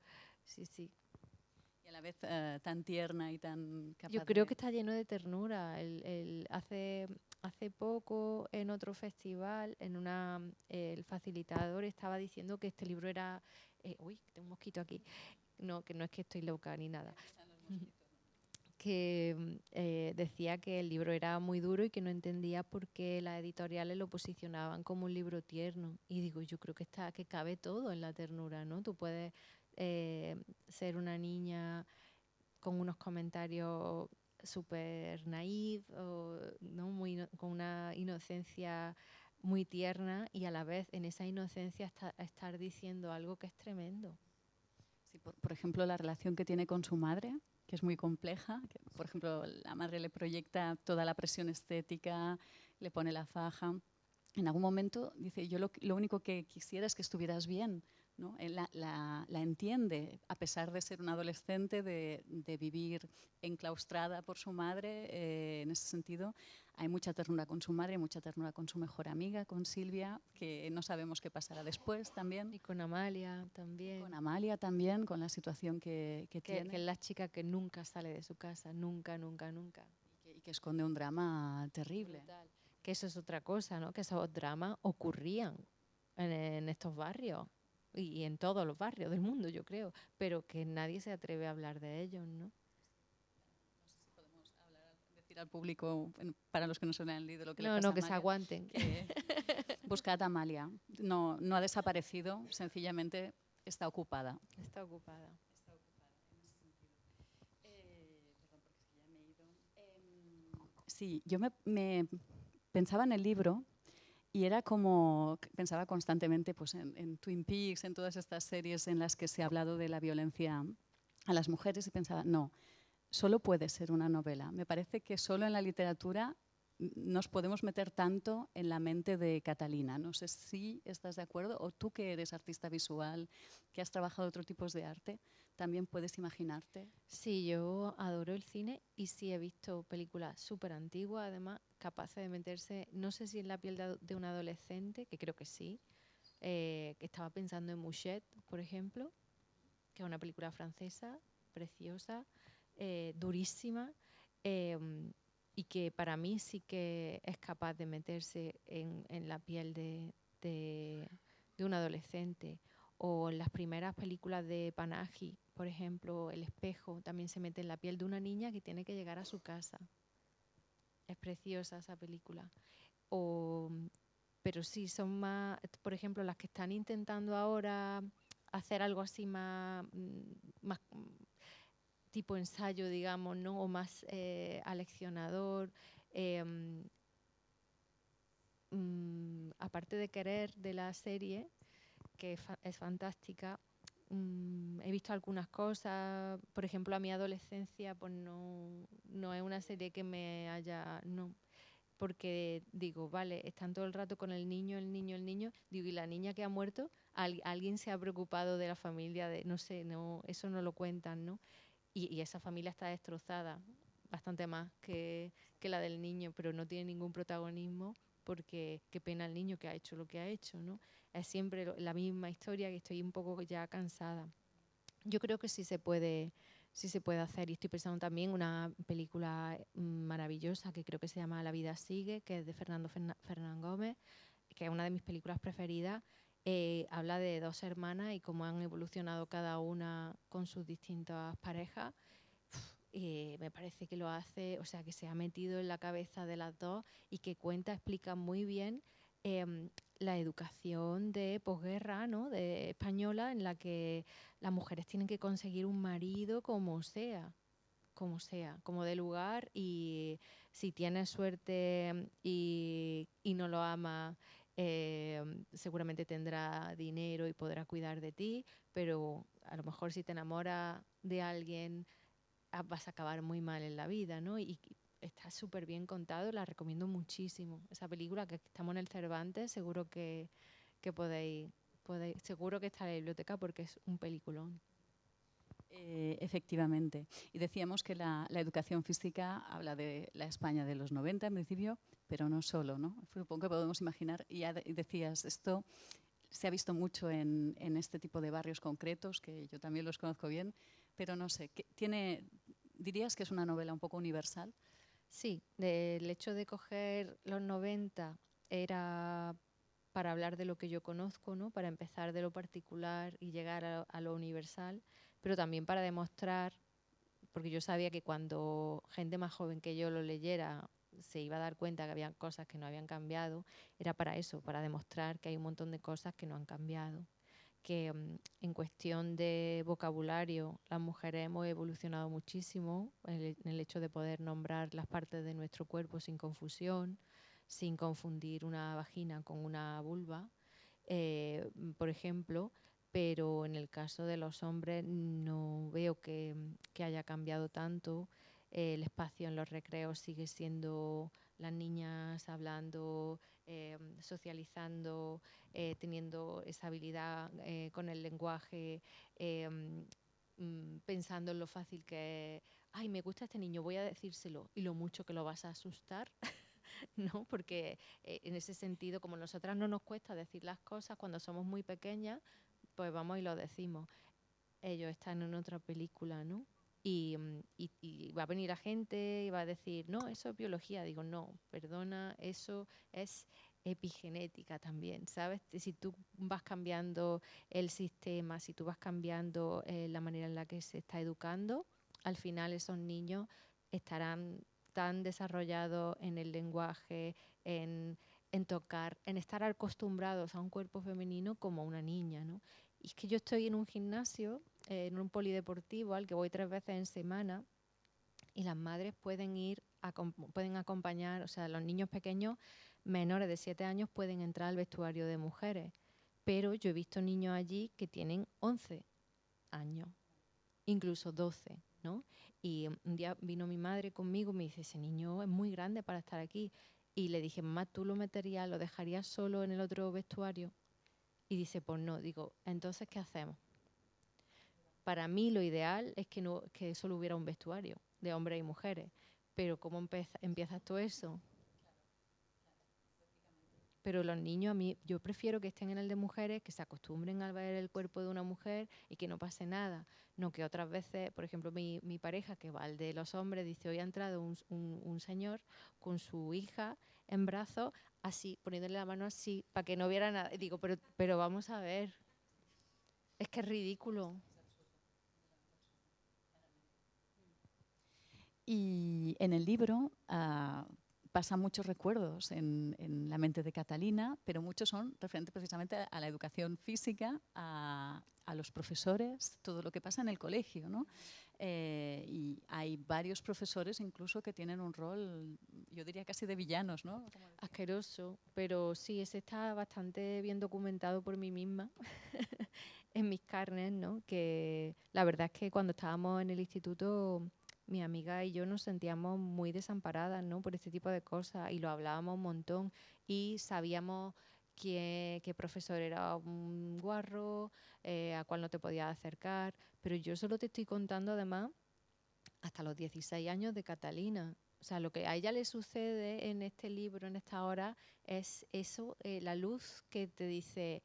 Speaker 2: Sí, sí.
Speaker 1: Y a la vez tan tierna y tan
Speaker 2: Yo
Speaker 1: capaz
Speaker 2: creo
Speaker 1: de...
Speaker 2: que está lleno de ternura. Hace poco en otro festival, el facilitador estaba diciendo que este libro era... uy, tengo un mosquito aquí. No, que no es que estoy loca ni nada. Que decía que el libro era muy duro y que no entendía por qué las editoriales lo posicionaban como un libro tierno. Y digo, yo creo que cabe todo en la ternura, ¿no? Tú puedes ser una niña con unos comentarios súper naif, o, ¿no? Con una inocencia muy tierna y a la vez en esa inocencia estar diciendo algo que es tremendo.
Speaker 1: Sí, por ejemplo, la relación que tiene con su madre, que es muy compleja. Que, por ejemplo, la madre le proyecta toda la presión estética, le pone la faja. En algún momento dice, yo lo único que quisiera es que estuvieras bien, ¿no? Él la entiende, a pesar de ser una adolescente, de vivir enclaustrada por su madre. En ese sentido, hay mucha ternura con su madre, mucha ternura con su mejor amiga, con Silvia, que no sabemos qué pasará después también.
Speaker 2: Y con Amalia
Speaker 1: Y con
Speaker 2: también.
Speaker 1: Amalia también, con la situación que
Speaker 2: Que
Speaker 1: tiene
Speaker 2: es la chica que nunca sale de su casa, nunca, nunca, nunca.
Speaker 1: y que esconde un drama terrible.
Speaker 2: Brutal. Que eso es otra cosa, ¿no? Que esos dramas ocurrían en estos barrios y en todos los barrios del mundo, yo creo, pero que nadie se atreve a hablar de ellos, ¿no?
Speaker 1: No sé si podemos decir al público, bueno, para los que no se lo han leído, lo que le
Speaker 2: No,
Speaker 1: pasa
Speaker 2: no,
Speaker 1: a
Speaker 2: que se
Speaker 1: Amalia,
Speaker 2: aguanten.
Speaker 1: que buscad a Amalia. No, no ha desaparecido, sencillamente está ocupada.
Speaker 2: Está ocupada.
Speaker 1: Está ocupada en ese sentido. Perdón, porque es que ya me he ido. Sí, yo me pensaba en el libro y era como, pensaba constantemente pues, en Twin Peaks, en todas estas series en las que se ha hablado de la violencia a las mujeres y pensaba, no, solo puede ser una novela. Me parece que solo en la literatura nos podemos meter tanto en la mente de Catalina. No sé si estás de acuerdo o tú que eres artista visual, que has trabajado otros tipos de arte, también puedes imaginarte.
Speaker 2: Sí, yo adoro el cine y sí he visto películas súper antiguas, además, capaces de meterse, no sé si en la piel de un adolescente, que creo que sí, que estaba pensando en Mouchet, por ejemplo, que es una película francesa, preciosa, durísima, eh, y que para mí sí que es capaz de meterse en la piel de un adolescente. O en las primeras películas de Panahi, por ejemplo, El espejo, también se mete en la piel de una niña que tiene que llegar a su casa. Es preciosa esa película. O, pero sí, son más, por ejemplo, las que están intentando ahora hacer algo así más tipo ensayo, digamos, ¿no? O más aleccionador. eh, Aparte de querer de la serie, que es fantástica, he visto algunas cosas. Por ejemplo, a mi adolescencia, pues no es una serie que me haya... No. porque digo, vale, están todo el rato con el niño, el niño, el niño, digo, y la niña que ha muerto, alguien se ha preocupado de la familia, de, no sé, no, eso no lo cuentan, ¿no? Y esa familia está destrozada, bastante más que la del niño, pero no tiene ningún protagonismo porque qué pena el niño que ha hecho lo que ha hecho, ¿no? Es siempre la misma historia, que estoy un poco ya cansada. Yo creo que sí se puede hacer, y estoy pensando también en una película maravillosa que creo que se llama La vida sigue, que es de Fernán Gómez, que es una de mis películas preferidas. Habla de dos hermanas y cómo han evolucionado cada una con sus distintas parejas. Me parece que lo hace, o sea, que se ha metido en la cabeza de las dos y que cuenta, explica muy bien em, la educación de posguerra, ¿no? De española, en la que las mujeres tienen que conseguir un marido como sea, como de lugar, y si tienes suerte y no lo ama, seguramente tendrá dinero y podrá cuidar de ti, pero a lo mejor si te enamoras de alguien vas a acabar muy mal en la vida, ¿no? Y está súper bien contado, la recomiendo muchísimo. Esa película, que estamos en el Cervantes, seguro que podéis, seguro que está en la biblioteca porque es un peliculón.
Speaker 1: Efectivamente. Y decíamos que la educación física habla de la España de los 90 en principio, pero no solo, ¿no? Supongo que podemos imaginar, y ya decías, esto se ha visto mucho en este tipo de barrios concretos, que yo también los conozco bien, pero no sé, ¿dirías que es una novela un poco universal?
Speaker 2: Sí, el hecho de coger los 90 era para hablar de lo que yo conozco, ¿no? Para empezar de lo particular y llegar a lo universal, pero también para demostrar, porque yo sabía que cuando gente más joven que yo lo leyera se iba a dar cuenta que había cosas que no habían cambiado, era para eso, para demostrar que hay un montón de cosas que no han cambiado, que en cuestión de vocabulario las mujeres hemos evolucionado muchísimo en el hecho de poder nombrar las partes de nuestro cuerpo sin confusión, sin confundir una vagina con una vulva, por ejemplo, pero en el caso de los hombres no veo que haya cambiado tanto. El espacio en los recreos sigue siendo las niñas hablando, socializando, teniendo esa habilidad con el lenguaje, eh, pensando en lo fácil que es. Ay, me gusta este niño, voy a decírselo, y lo mucho que lo vas a asustar. ¿No? Porque en ese sentido, como a nosotras no nos cuesta decir las cosas cuando somos muy pequeñas, pues vamos y lo decimos. Ellos están en otra película, ¿no? Y va a venir la gente y va a decir, no, eso es biología. Digo, no, perdona, eso es epigenética también, ¿sabes? Si tú vas cambiando el sistema, si tú vas cambiando la manera en la que se está educando, al final esos niños estarán tan desarrollados en el lenguaje, en, en tocar, en estar acostumbrados a un cuerpo femenino como una niña, ¿no? Y es que yo estoy en un gimnasio, en un polideportivo al que voy 3 veces en semana, y las madres pueden pueden acompañar, o sea, los niños pequeños menores de 7 años pueden entrar al vestuario de mujeres, pero yo he visto niños allí que tienen 11 años, incluso 12, ¿no? Y un día vino mi madre conmigo y me dice, ese niño es muy grande para estar aquí. Y le dije, mamá, ¿tú lo meterías, lo dejarías solo en el otro vestuario? Y dice, pues no. Digo, entonces, ¿qué hacemos? Para mí lo ideal es que, no, que solo hubiera un vestuario de hombres y mujeres. Pero ¿cómo empiezas tú eso? Pero los niños, a mí, yo prefiero que estén en el de mujeres, que se acostumbren a ver el cuerpo de una mujer y que no pase nada. No que otras veces, por ejemplo, mi pareja, que va al de los hombres, dice, hoy ha entrado un señor con su hija en brazos, así, poniéndole la mano así, para que no viera nada. Y digo, pero vamos a ver, es que es ridículo.
Speaker 1: Y en el libro pasan muchos recuerdos en la mente de Catalina, pero muchos son referentes precisamente a la educación física, a los profesores, todo lo que pasa en el colegio, ¿no? Y hay varios profesores incluso que tienen un rol, yo diría casi de villanos, ¿no?
Speaker 2: Asqueroso, pero sí, ese está bastante bien documentado por mí misma en mis carnes, ¿no? Que la verdad es que cuando estábamos en el instituto mi amiga y yo nos sentíamos muy desamparadas, ¿no? Por este tipo de cosas y lo hablábamos un montón y sabíamos qué profesor era un guarro, a cuál no te podías acercar, pero yo solo te estoy contando además hasta los 16 años de Catalina. O sea, lo que a ella le sucede en este libro, en esta hora, es eso, la luz que te dice,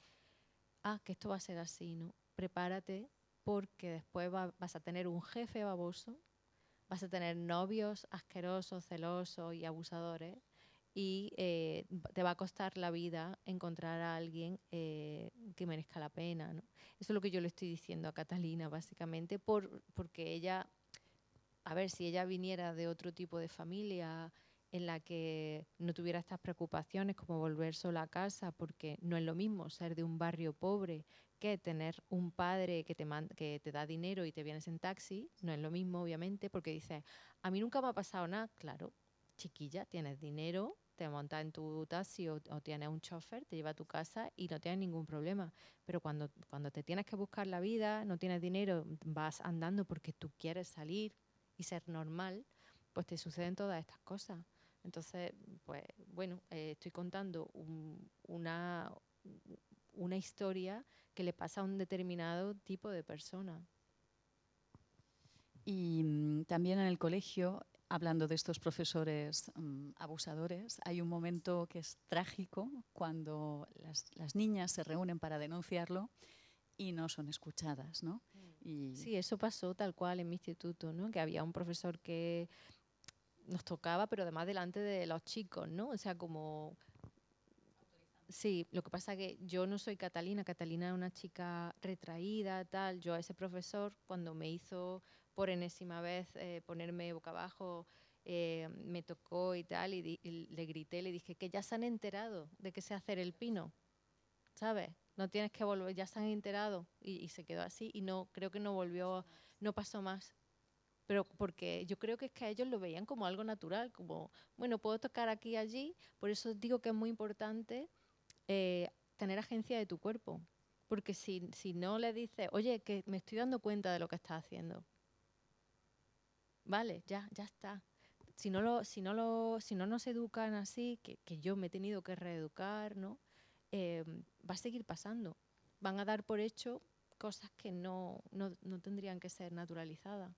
Speaker 2: ah, que esto va a ser así, ¿no? Prepárate porque después vas a tener un jefe baboso, vas a tener novios asquerosos, celosos y abusadores y te va a costar la vida encontrar a alguien que merezca la pena, ¿no? Eso es lo que yo le estoy diciendo a Catalina, básicamente, porque ella, a ver, si ella viniera de otro tipo de familia en la que no tuviera estas preocupaciones como volver sola a casa, porque no es lo mismo ser de un barrio pobre que tener un padre que te da dinero y te vienes en taxi, no es lo mismo, obviamente, porque dices, a mí nunca me ha pasado nada, claro, chiquilla, tienes dinero, te montas en tu taxi o tienes un chofer, te lleva a tu casa y no tienes ningún problema. Pero cuando te tienes que buscar la vida, no tienes dinero, vas andando porque tú quieres salir y ser normal, pues te suceden todas estas cosas. Entonces, pues bueno, estoy contando una historia que le pasa a un determinado tipo de persona.
Speaker 1: Y también en el colegio, hablando de estos profesores abusadores, hay un momento que es trágico cuando las niñas se reúnen para denunciarlo y no son escuchadas, ¿no? Y
Speaker 2: Sí, eso pasó tal cual en mi instituto, ¿no? Que había un profesor que nos tocaba, pero además delante de los chicos, ¿no? O sea, como... Sí, lo que pasa que yo no soy Catalina, Catalina es una chica retraída, tal. Yo a ese profesor, cuando me hizo por enésima vez ponerme boca abajo, me tocó y tal, y le grité, le dije que ya se han enterado de que sé hacer el pino, ¿sabes? No tienes que volver, ya se han enterado. Y se quedó así y no, creo que no volvió, no pasó más. Pero porque yo creo que es que ellos lo veían como algo natural, como, bueno, puedo tocar aquí y allí, por eso digo que es muy importante tener agencia de tu cuerpo. Porque si no le dices, oye, que me estoy dando cuenta de lo que estás haciendo, vale, ya está. Si no nos educan así, que yo me he tenido que reeducar, ¿no? Va a seguir pasando. Van a dar por hecho cosas que no tendrían que ser naturalizadas.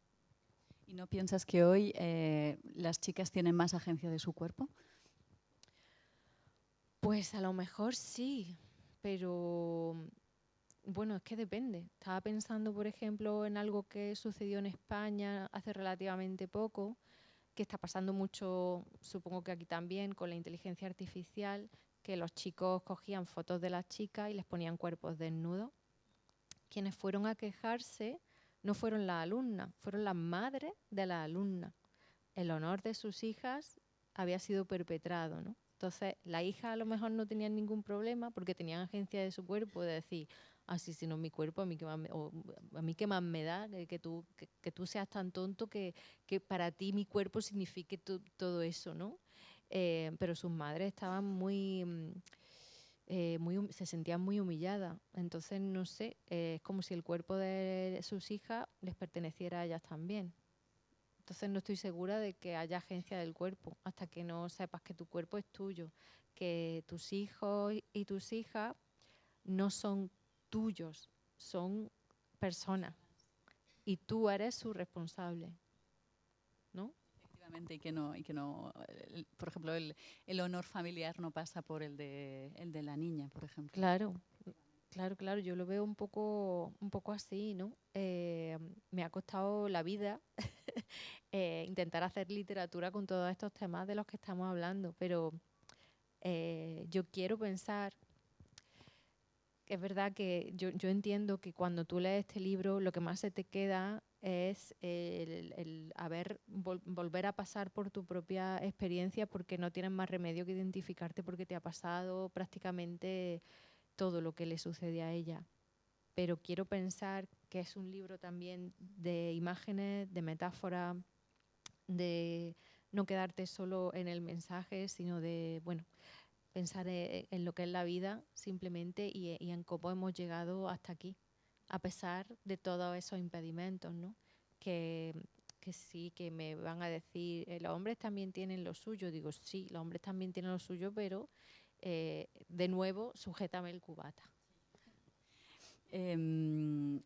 Speaker 1: ¿Y no piensas que hoy las chicas tienen más agencia de su cuerpo?
Speaker 2: Pues a lo mejor sí, pero bueno, es que depende. Estaba pensando, por ejemplo, en algo que sucedió en España hace relativamente poco, que está pasando mucho, supongo que aquí también, con la inteligencia artificial, que los chicos cogían fotos de las chicas y les ponían cuerpos desnudos. Quienes fueron a quejarse no fueron las alumnas, fueron las madres de las alumnas. El honor de sus hijas había sido perpetrado, ¿no? Entonces, la hija a lo mejor no tenía ningún problema porque tenían agencia de su cuerpo de decir, así si no es mi cuerpo, a mí qué más a mí qué más me da que tú seas tan tonto que para ti mi cuerpo signifique todo eso, ¿no? Pero sus madres estaban se sentían muy humilladas. Entonces, no sé, es como si el cuerpo de sus hijas les perteneciera a ellas también. Entonces no estoy segura de que haya agencia del cuerpo hasta que no sepas que tu cuerpo es tuyo, que tus hijos y tus hijas no son tuyos, son personas y tú eres su responsable, ¿no?
Speaker 1: Efectivamente, y que no por ejemplo, el honor familiar no pasa por el de la niña, por ejemplo.
Speaker 2: Claro, claro, yo lo veo un poco así, ¿no? Me ha costado la vida intentar hacer literatura con todos estos temas de los que estamos hablando, pero yo quiero pensar que es verdad que yo entiendo que cuando tú lees este libro lo que más se te queda es volver a pasar por tu propia experiencia porque no tienes más remedio que identificarte porque te ha pasado prácticamente todo lo que le sucede a ella. Pero quiero pensar que es un libro también de imágenes, de metáforas, de no quedarte solo en el mensaje, sino de, bueno, pensar en lo que es la vida simplemente y en cómo hemos llegado hasta aquí, a pesar de todos esos impedimentos, ¿no? que, que sí, que me van a decir, los hombres también tienen lo suyo. Digo, sí, los hombres también tienen lo suyo, pero de nuevo, sujétame el cubata.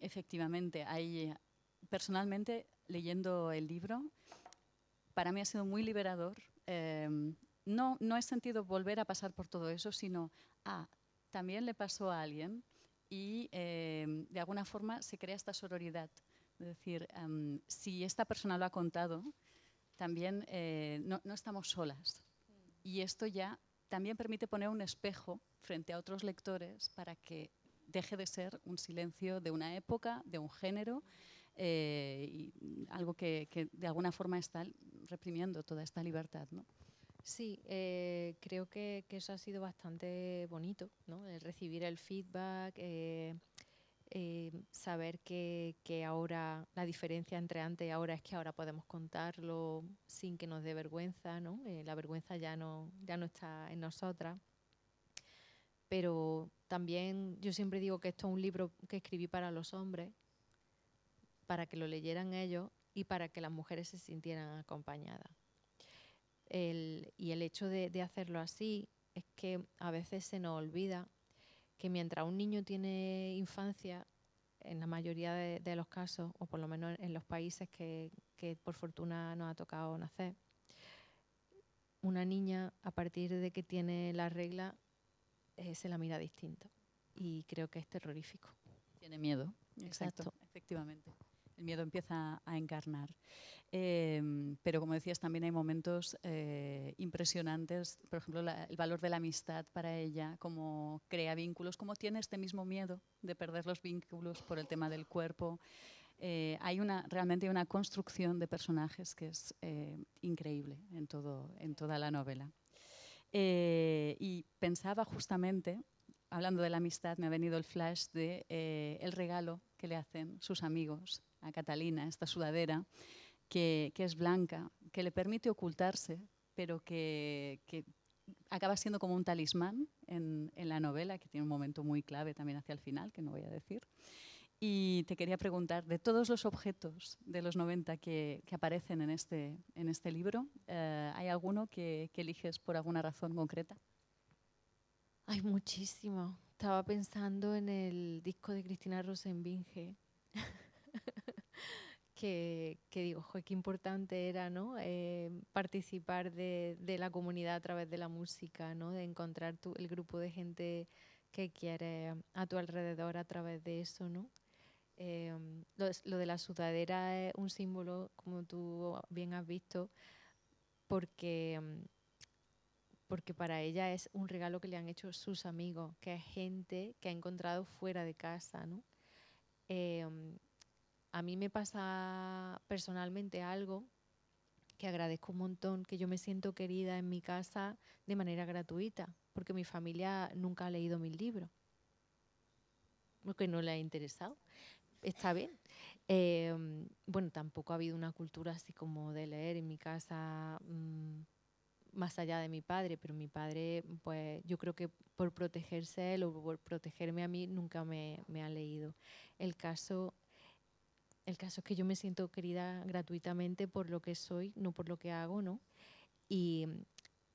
Speaker 1: Efectivamente, personalmente, leyendo el libro, para mí ha sido muy liberador. No he sentido volver a pasar por todo eso, sino, también le pasó a alguien y de alguna forma se crea esta sororidad. Es decir, si esta persona lo ha contado, también no estamos solas. Y esto ya también permite poner un espejo frente a otros lectores para que deje de ser un silencio de una época, de un género, y algo que de alguna forma está reprimiendo toda esta libertad, ¿no?
Speaker 2: Sí, creo que eso ha sido bastante bonito, ¿no? El recibir el feedback, saber que ahora la diferencia entre antes y ahora es que ahora podemos contarlo sin que nos dé vergüenza, ¿no? La vergüenza ya no está en nosotras. Pero también yo siempre digo que esto es un libro que escribí para los hombres, para que lo leyeran ellos y para que las mujeres se sintieran acompañadas. Y el hecho de hacerlo así es que a veces se nos olvida que mientras un niño tiene infancia, en la mayoría de los casos, o por lo menos en los países que por fortuna nos ha tocado nacer, una niña a partir de que tiene la regla se la mira distinto. Y creo que es terrorífico.
Speaker 1: Tiene miedo, exacto, efectivamente. El miedo empieza a encarnar. Pero como decías, también hay momentos impresionantes, por ejemplo, el valor de la amistad para ella, cómo crea vínculos, cómo tiene este mismo miedo de perder los vínculos por el tema del cuerpo. Realmente hay una construcción de personajes que es increíble en toda la novela. Y pensaba justamente, hablando de la amistad, me ha venido el flash de el regalo que le hacen sus amigos a Catalina, esta sudadera, que es blanca, que le permite ocultarse, pero que acaba siendo como un talismán en la novela, que tiene un momento muy clave también hacia el final, que no voy a decir. Y te quería preguntar, de todos los objetos de los 90 que aparecen en este libro, ¿hay alguno que eliges por alguna razón concreta?
Speaker 2: Hay muchísimo. Estaba pensando en el disco de Cristina Rosenbinge, que digo, joder, qué importante era, ¿no? Participar de la comunidad a través de la música, ¿no? De encontrar el grupo de gente que quiere a tu alrededor a través de eso, ¿no? Lo de la sudadera es un símbolo, como tú bien has visto, porque, porque para ella es un regalo que le han hecho sus amigos, que es gente que ha encontrado fuera de casa, ¿no? A mí me pasa personalmente algo que agradezco un montón, que yo me siento querida en mi casa de manera gratuita, porque mi familia nunca ha leído mis libros, porque no le ha interesado. Está bien. Bueno, tampoco ha habido una cultura así como de leer en mi casa, más allá de mi padre, pero mi padre, pues yo creo que por protegerse él o por protegerme a mí, nunca me ha leído. El caso es que yo me siento querida gratuitamente por lo que soy, no por lo que hago, ¿no? Y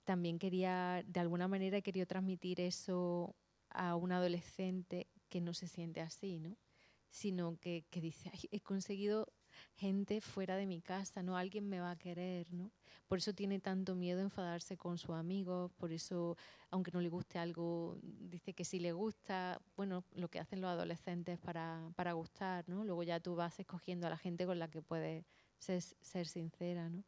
Speaker 2: también de alguna manera he querido transmitir eso a un adolescente que no se siente así, ¿no? Sino que dice, "Ay, he conseguido gente fuera de mi casa, ¿no? Alguien me va a querer, ¿no? Por eso tiene tanto miedo a enfadarse con sus amigos, por eso, aunque no le guste algo, dice que sí le gusta. Bueno, lo que hacen los adolescentes para gustar, ¿no? Luego ya tú vas escogiendo a la gente con la que puedes ser sincera, ¿no?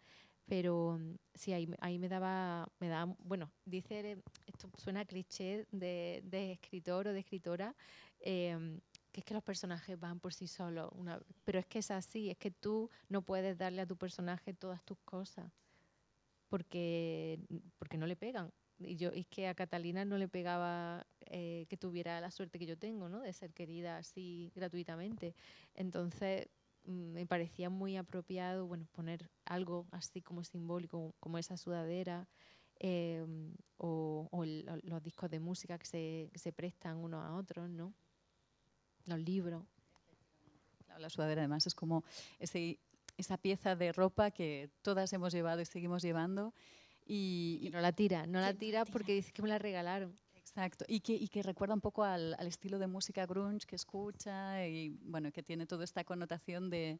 Speaker 2: Pero sí, ahí me daba, bueno, esto suena a cliché de escritor o de escritora, que es que los personajes van por sí solos, pero es que es así, es que tú no puedes darle a tu personaje todas tus cosas, porque no le pegan. Y es que a Catalina no le pegaba que tuviera la suerte que yo tengo, ¿no? De ser querida así gratuitamente. Entonces me parecía muy apropiado, bueno, poner algo así como simbólico, como esa sudadera, o los discos de música que se prestan unos a otros, ¿no? Los libros.
Speaker 1: Claro, la sudadera además es como esa pieza de ropa que todas hemos llevado y seguimos llevando.
Speaker 2: Y no la tira porque dice que me la regalaron.
Speaker 1: Exacto, y que recuerda un poco al estilo de música grunge que escucha y bueno, que tiene toda esta connotación de...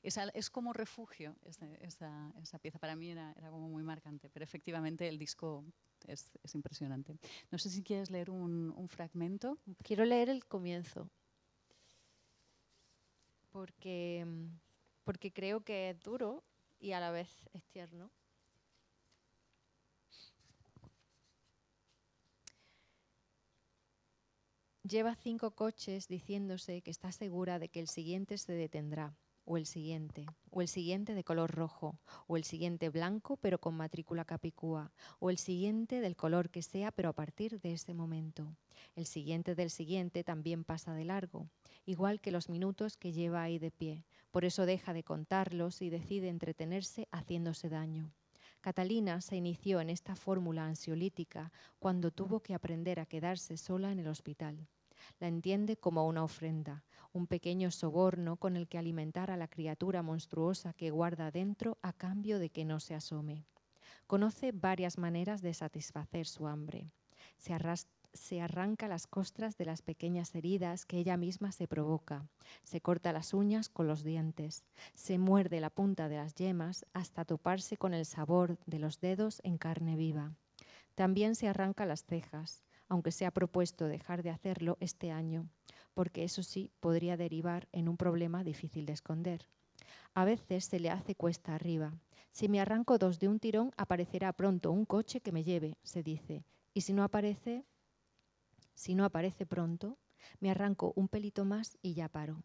Speaker 1: Es como refugio esa pieza. Para mí era como muy marcante, pero efectivamente el disco es impresionante. No sé si quieres leer un fragmento.
Speaker 2: Quiero leer el comienzo, porque creo que es duro y a la vez es tierno. Lleva 5 coches diciéndose que está segura de que el siguiente se detendrá, o el siguiente de color rojo, o el siguiente blanco pero con matrícula capicúa, o el siguiente del color que sea pero a partir de ese momento. El siguiente del siguiente también pasa de largo, igual que los minutos que lleva ahí de pie. Por eso deja de contarlos y decide entretenerse haciéndose daño. Catalina se inició en esta fórmula ansiolítica cuando tuvo que aprender a quedarse sola en el hospital. La entiende como una ofrenda, un pequeño soborno con el que alimentar a la criatura monstruosa que guarda dentro a cambio de que no se asome. Conoce varias maneras de satisfacer su hambre. Se arranca las costras de las pequeñas heridas que ella misma se provoca. Se corta las uñas con los dientes. Se muerde la punta de las yemas hasta toparse con el sabor de los dedos en carne viva. También se arranca las cejas, aunque se ha propuesto dejar de hacerlo este año, porque eso sí podría derivar en un problema difícil de esconder. A veces se le hace cuesta arriba. Si me arranco 2 de un tirón, aparecerá pronto un coche que me lleve, se dice. Y si no aparece pronto, me arranco un pelito más y ya paro.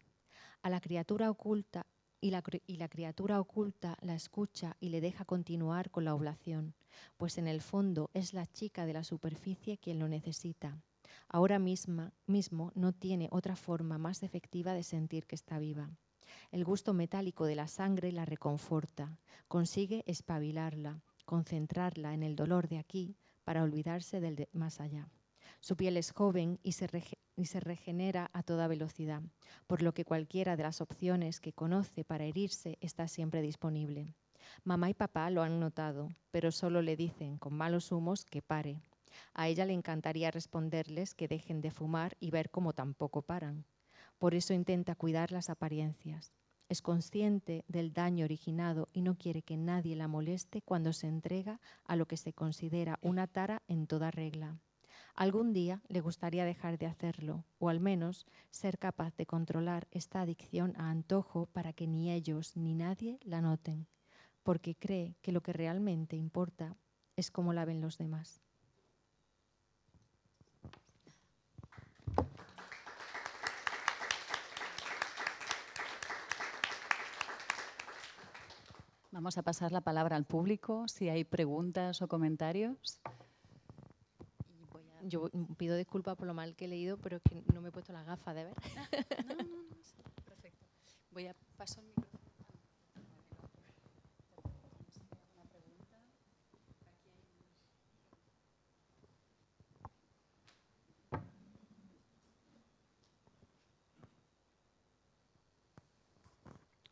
Speaker 2: A la criatura oculta y la criatura oculta la escucha y le deja continuar con la oblación, pues en el fondo es la chica de la superficie quien lo necesita. Ahora mismo no tiene otra forma más efectiva de sentir que está viva. El gusto metálico de la sangre la reconforta, consigue espabilarla, concentrarla en el dolor de aquí para olvidarse del de más allá. Su piel es joven y se regenera a toda velocidad, por lo que cualquiera de las opciones que conoce para herirse está siempre disponible. Mamá y papá lo han notado, pero solo le dicen con malos humos que pare. A ella le encantaría responderles que dejen de fumar y ver cómo tampoco paran. Por eso intenta cuidar las apariencias. Es consciente del daño originado y no quiere que nadie la moleste cuando se entrega a lo que se considera una tara en toda regla. Algún día le gustaría dejar de hacerlo, o al menos ser capaz de controlar esta adicción a antojo para que ni ellos ni nadie la noten, porque cree que lo que realmente importa es cómo la ven los demás.
Speaker 1: Vamos a pasar la palabra al público, si hay preguntas o comentarios.
Speaker 2: Yo pido disculpas por lo mal que he leído, pero es que no me he puesto las gafas de ver.
Speaker 1: No, perfecto. Voy a pasar el micrófono.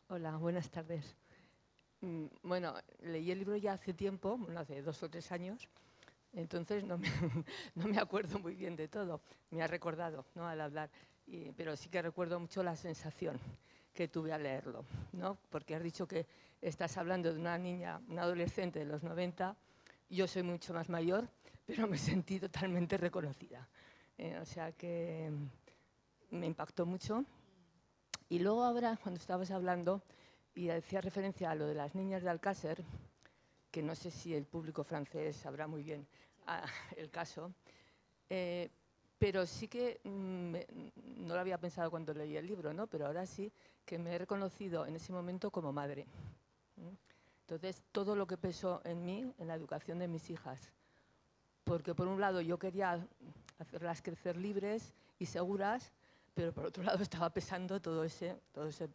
Speaker 3: Hola, buenas tardes. Bueno, leí el libro ya hace tiempo, hace 2 o 3 años, entonces no me acuerdo muy bien de todo. Me ha recordado, ¿no?, al hablar, pero sí que recuerdo mucho la sensación que tuve al leerlo, ¿no? Porque has dicho que estás hablando de una niña, una adolescente de los 90, yo soy mucho más mayor, pero me sentí totalmente reconocida. O sea que me impactó mucho. Y luego ahora, cuando estabas hablando, y hacía referencia a lo de las niñas de Alcácer, que no sé si el público francés sabrá muy bien el caso, pero sí que no lo había pensado cuando leí el libro, ¿no? Pero ahora sí que me he reconocido en ese momento como madre. Entonces, todo lo que pesó en mí, en la educación de mis hijas, porque por un lado yo quería hacerlas crecer libres y seguras, pero por otro lado estaba pesando todo ese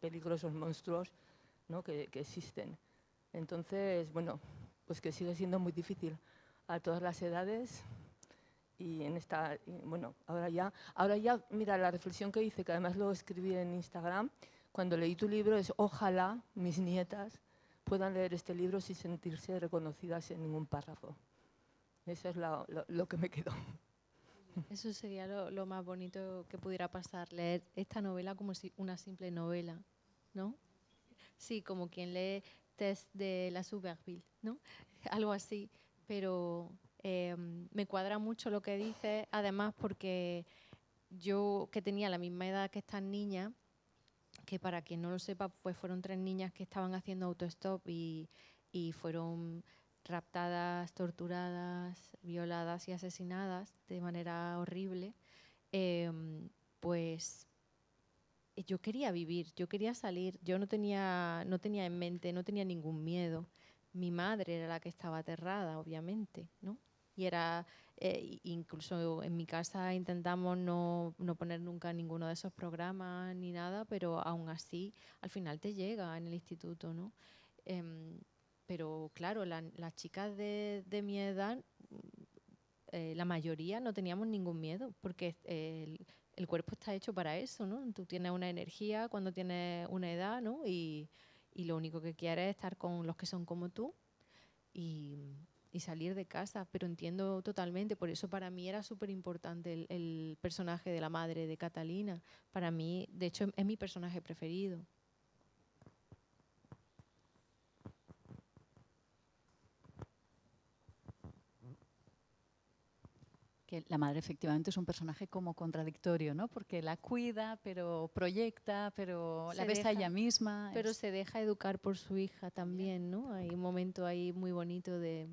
Speaker 3: peligro, esos monstruos, ¿no?, que existen. Entonces, bueno, pues que sigue siendo muy difícil a todas las edades y bueno, ahora ya, mira, la reflexión que hice, que además lo escribí en Instagram, cuando leí tu libro es ojalá mis nietas puedan leer este libro sin sentirse reconocidas en ningún párrafo. Eso es lo que me quedó.
Speaker 2: Eso sería lo más bonito que pudiera pasar, leer esta novela como si una simple novela, ¿no? Sí, como quien lee Test de la Superville, ¿no? Algo así, pero me cuadra mucho lo que dice, además porque yo que tenía la misma edad que estas niñas, que para quien no lo sepa, pues fueron 3 niñas que estaban haciendo autostop y fueron raptadas, torturadas, violadas y asesinadas de manera horrible, pues yo quería vivir, yo quería salir, yo no tenía en mente, no tenía ningún miedo. Mi madre era la que estaba aterrada, obviamente, ¿no? Y era, incluso en mi casa intentamos no poner nunca ninguno de esos programas ni nada, pero aún así al final te llega en el instituto, ¿no? Em, pero claro, las chicas de mi edad, la mayoría no teníamos ningún miedo, porque el cuerpo está hecho para eso, ¿no? Tú tienes una energía cuando tienes una edad, ¿no? Y lo único que quieres es estar con los que son como tú y salir de casa. Pero entiendo totalmente, por eso para mí era súper importante el personaje de la madre de Catalina. Para mí, de hecho, es mi personaje preferido.
Speaker 1: Que la madre efectivamente es un personaje como contradictorio, ¿no? Porque la cuida, pero proyecta, pero la ves a ella misma.
Speaker 2: Pero se deja educar por su hija también, ¿no? Hay un momento ahí muy bonito de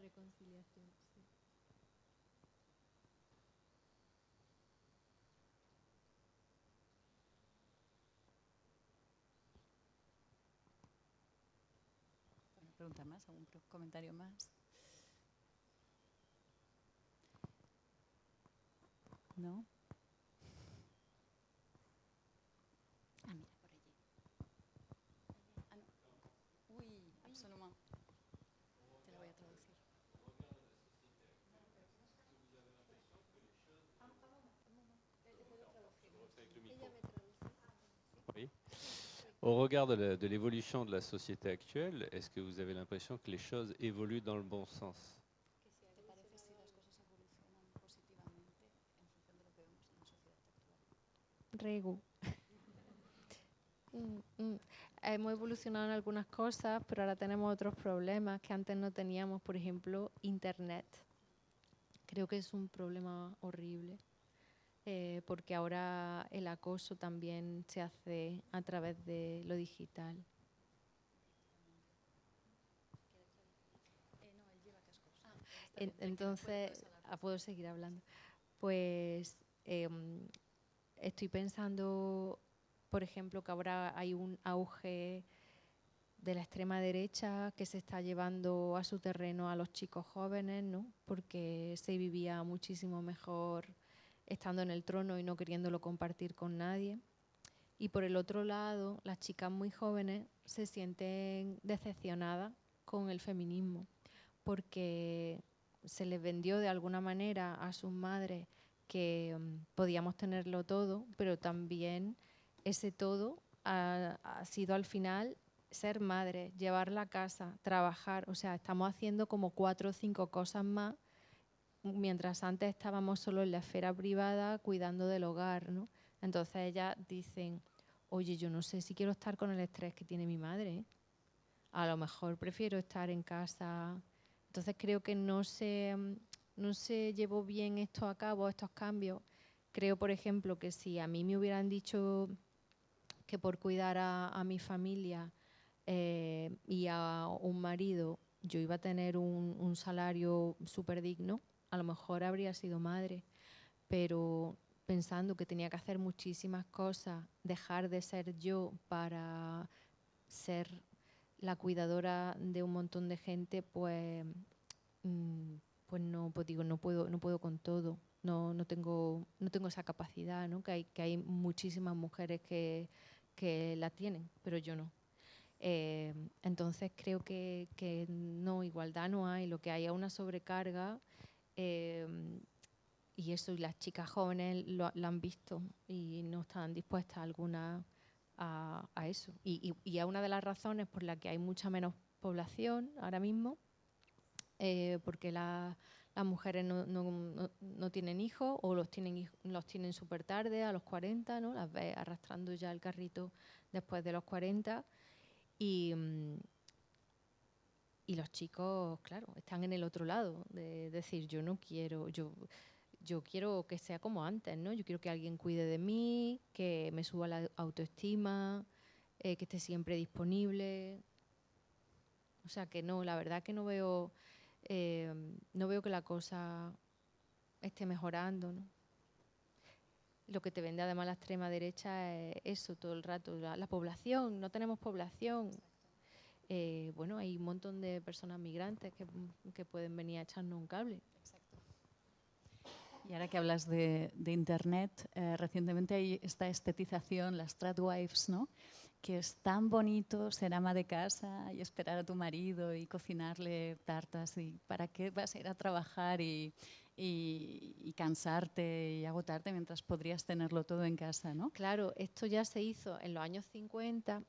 Speaker 2: reconciliación. Sí.
Speaker 1: ¿Una pregunta más? ¿Algún comentario más? ¿No? Ah, mira, por allí. Ah, no. Uy, absolutamente. Te la voy a traducir.
Speaker 4: Oui. Au regard de l'évolution de la société actuelle, est-ce que vous avez l'impression que les choses évoluent dans le bon sens?
Speaker 1: ¿Te parece si las cosas evolucionan positivamente en función de lo que vemos en la sociedad actual?
Speaker 2: Regu. Hemos evolucionado en algunas cosas, pero ahora tenemos otros problemas que antes no teníamos. Por ejemplo, Internet. Creo que es un problema horrible, porque ahora el acoso también se hace a través de lo digital.
Speaker 1: No, él lleva cascos.
Speaker 2: Entonces, puedo seguir hablando. Pues estoy pensando, por ejemplo, que ahora hay un auge de la extrema derecha que se está llevando a su terreno a los chicos jóvenes, ¿no? Porque se vivía muchísimo mejor estando en el trono y no queriéndolo compartir con nadie. Y por el otro lado, las chicas muy jóvenes se sienten decepcionadas con el feminismo porque se les vendió de alguna manera a sus madres que podíamos tenerlo todo, pero también ese todo ha sido al final ser madre, llevar la casa, trabajar. O sea, estamos haciendo como 4 o 5 cosas más, mientras antes estábamos solo en la esfera privada cuidando del hogar, ¿no? Entonces ellas dicen, oye, yo no sé si quiero estar con el estrés que tiene mi madre, ¿eh? A lo mejor prefiero estar en casa. Entonces creo que no se llevó bien esto a cabo, estos cambios. Creo, por ejemplo, que si a mí me hubieran dicho que por cuidar a mi familia y a un marido yo iba a tener un salario súper digno, a lo mejor habría sido madre. Pero pensando que tenía que hacer muchísimas cosas, dejar de ser yo para ser la cuidadora de un montón de gente, pues no, pues digo, no puedo con todo. No tengo esa capacidad, ¿no? Que hay muchísimas mujeres que la tienen, pero yo no. Entonces creo que no, igualdad no hay, lo que hay es una sobrecarga, y eso, y las chicas jóvenes lo han visto y no están dispuestas algunas a eso. Y es una de las razones por la que hay mucha menos población ahora mismo, porque las mujeres no tienen hijos o los tienen súper tarde, a los 40, ¿no? Las ves arrastrando ya el carrito después de los 40 y los chicos, claro, están en el otro lado, de decir, yo no quiero, yo quiero que sea como antes, ¿no? Yo quiero que alguien cuide de mí, que me suba la autoestima, que esté siempre disponible. O sea que no, la verdad que no veo que la cosa esté mejorando, ¿no? Lo que te vende además la extrema derecha es eso todo el rato, la población, no tenemos población. Bueno, hay un montón de personas migrantes que pueden venir a echarnos un cable.
Speaker 1: Y ahora que hablas de Internet, recientemente hay esta estetización, las tradwives, ¿no? Que es tan bonito ser ama de casa y esperar a tu marido y cocinarle tartas. ¿Y para qué vas a ir a trabajar y cansarte y agotarte mientras podrías tenerlo todo en casa, ¿no?
Speaker 2: Claro, esto ya se hizo en los años 50,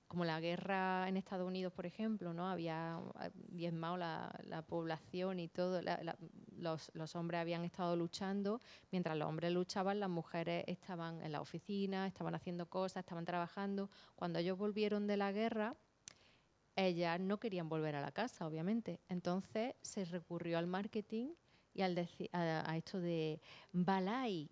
Speaker 2: como la guerra en Estados Unidos, por ejemplo, ¿no? Había diezmado la población y todo, los hombres habían estado luchando, mientras los hombres luchaban, las mujeres estaban en la oficina, estaban haciendo cosas, estaban trabajando. Cuando ellos volvieron de la guerra, ellas no querían volver a la casa, obviamente. Entonces se recurrió al marketing y a esto de Balay,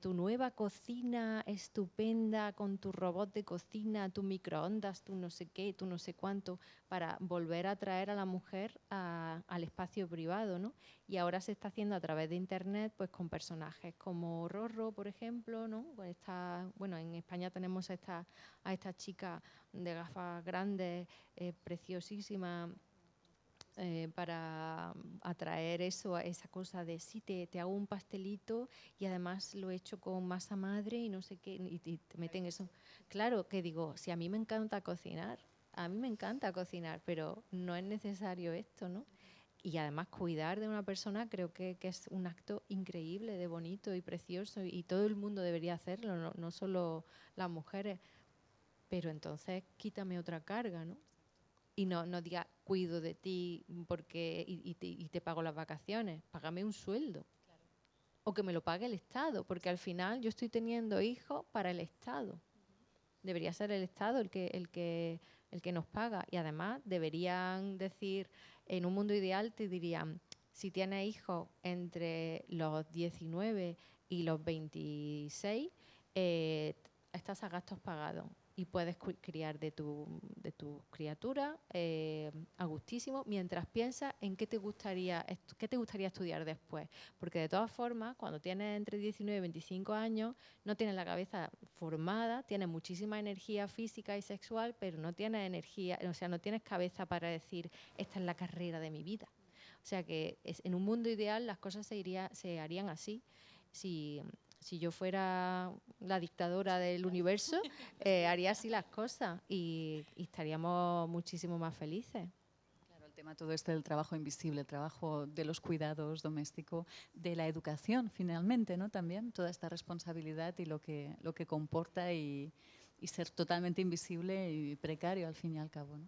Speaker 2: tu nueva cocina estupenda con tu robot de cocina, tu microondas, tu no sé qué, tu no sé cuánto, para volver a traer a la mujer al espacio privado, ¿no? Y ahora se está haciendo a través de internet, pues con personajes como Rorro, por ejemplo, ¿no? Bueno, en España tenemos a esta chica de gafas grandes, preciosísima, para atraer esa cosa de sí, te hago un pastelito y además lo he hecho con masa madre y no sé qué, y te meten eso. Claro, que digo, si a mí me encanta cocinar, pero no es necesario esto, ¿no? Y además cuidar de una persona creo que es un acto increíble, de bonito y precioso, y todo el mundo debería hacerlo, no solo las mujeres. Pero entonces quítame otra carga, ¿no? Y no diga, cuido de ti y te pago las vacaciones. Págame un sueldo. Claro. O que me lo pague el Estado, porque al final yo estoy teniendo hijos para el Estado. Debería ser el Estado el que nos paga. Y además deberían decir, en un mundo ideal te dirían, si tienes hijos entre los 19 y los 26, estás a gastos pagados y puedes criar de tu criatura a gustísimo, mientras piensas en qué te gustaría estudiar después. Porque de todas formas, cuando tienes entre 19 y 25 años, no tienes la cabeza formada, tienes muchísima energía física y sexual, pero no tienes energía, o sea, no tienes cabeza para decir, esta es la carrera de mi vida. O sea que en un mundo ideal las cosas se harían así. Si yo fuera la dictadora del universo, haría así las cosas y estaríamos muchísimo más felices.
Speaker 1: Claro, el tema todo este del trabajo invisible, el trabajo de los cuidados domésticos, de la educación finalmente, ¿no? También toda esta responsabilidad y lo que comporta y ser totalmente invisible y precario al fin y al cabo, ¿no?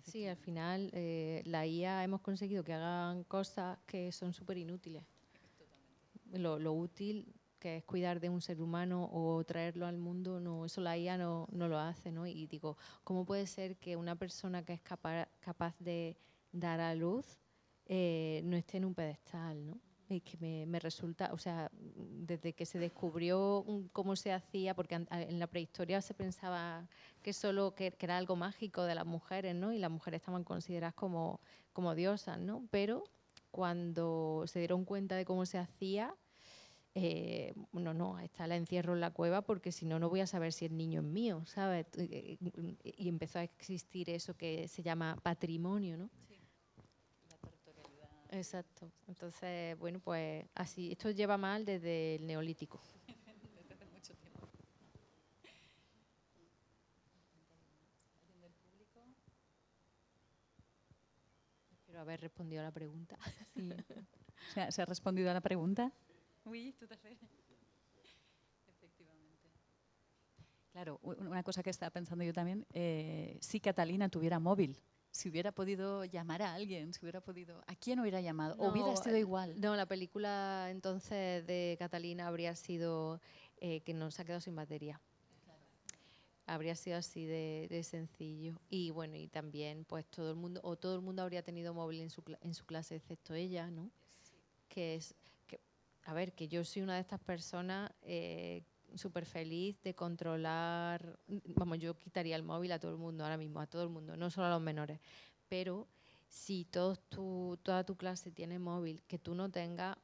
Speaker 2: Sí, al final la IA hemos conseguido que hagan cosas que son súper inútiles. Lo útil que es cuidar de un ser humano o traerlo al mundo, no, eso la IA no lo hace, ¿no? Y digo, ¿cómo puede ser que una persona que es capaz de dar a luz no esté en un pedestal, ¿no? Y que me resulta, o sea, desde que se descubrió cómo se hacía, porque en la prehistoria se pensaba que era algo mágico de las mujeres, ¿no? Y las mujeres estaban consideradas como diosas, ¿no? Pero cuando se dieron cuenta de cómo se hacía, no, esta la encierro en la cueva porque si no, no voy a saber si el niño es mío, ¿sabes? Y empezó a existir eso que se llama patrimonio, ¿no?
Speaker 1: Sí, la territorialidad.
Speaker 2: Exacto. Entonces, bueno, pues así, esto lleva mal desde el Neolítico.
Speaker 1: Desde hace mucho tiempo. ¿Alguien del público?
Speaker 2: Espero haber respondido a la pregunta.
Speaker 1: Sí. ¿Se ha respondido a la pregunta? Sí, tout à fait. Efectivamente. Claro, una cosa que estaba pensando yo también, si Catalina tuviera móvil, si hubiera podido llamar a alguien, si hubiera podido, ¿a quién hubiera llamado? ¿O hubiera sido igual?
Speaker 2: No, la película entonces de Catalina habría sido que no se ha quedado sin batería.
Speaker 1: Claro.
Speaker 2: Habría sido así de sencillo. Y bueno, y también pues todo el mundo habría tenido móvil en su clase, excepto ella, ¿no?
Speaker 1: Sí.
Speaker 2: A ver, que yo soy una de estas personas súper feliz de controlar, vamos, yo quitaría el móvil a todo el mundo ahora mismo, a todo el mundo, no solo a los menores, pero si toda tu clase tiene móvil, que tú no tengas,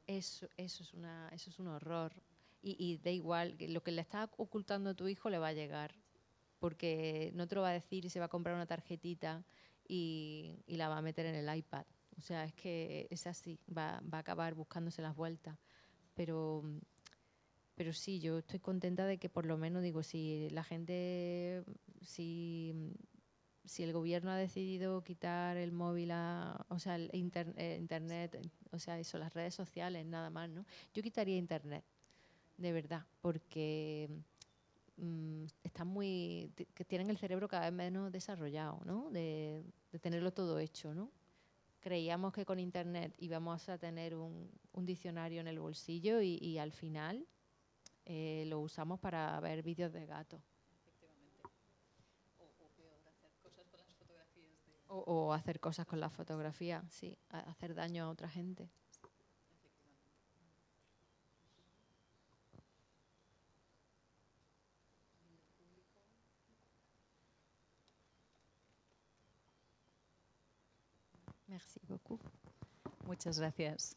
Speaker 2: eso es un horror. Y da igual, que lo que le está ocultando a tu hijo le va a llegar, porque no te lo va a decir y se va a comprar una tarjetita y la va a meter en el iPad. O sea, es que es así, va a acabar buscándose las vueltas. Pero sí, yo estoy contenta de que por lo menos, digo, si la gente, si, si el gobierno ha decidido quitar el móvil, o sea, el internet, o sea, eso, las redes sociales, nada más, ¿no? Yo quitaría internet, de verdad, porque que tienen el cerebro cada vez menos desarrollado, ¿no? De tenerlo todo hecho, ¿no? Creíamos que con internet íbamos a tener un diccionario en el bolsillo y al final lo usamos para ver vídeos de gatos.
Speaker 1: Efectivamente. O peor, hacer cosas con las fotografías.
Speaker 2: O hacer cosas con la fotografía, sí, hacer daño a otra gente. Merci beaucoup.
Speaker 1: Muchas gracias.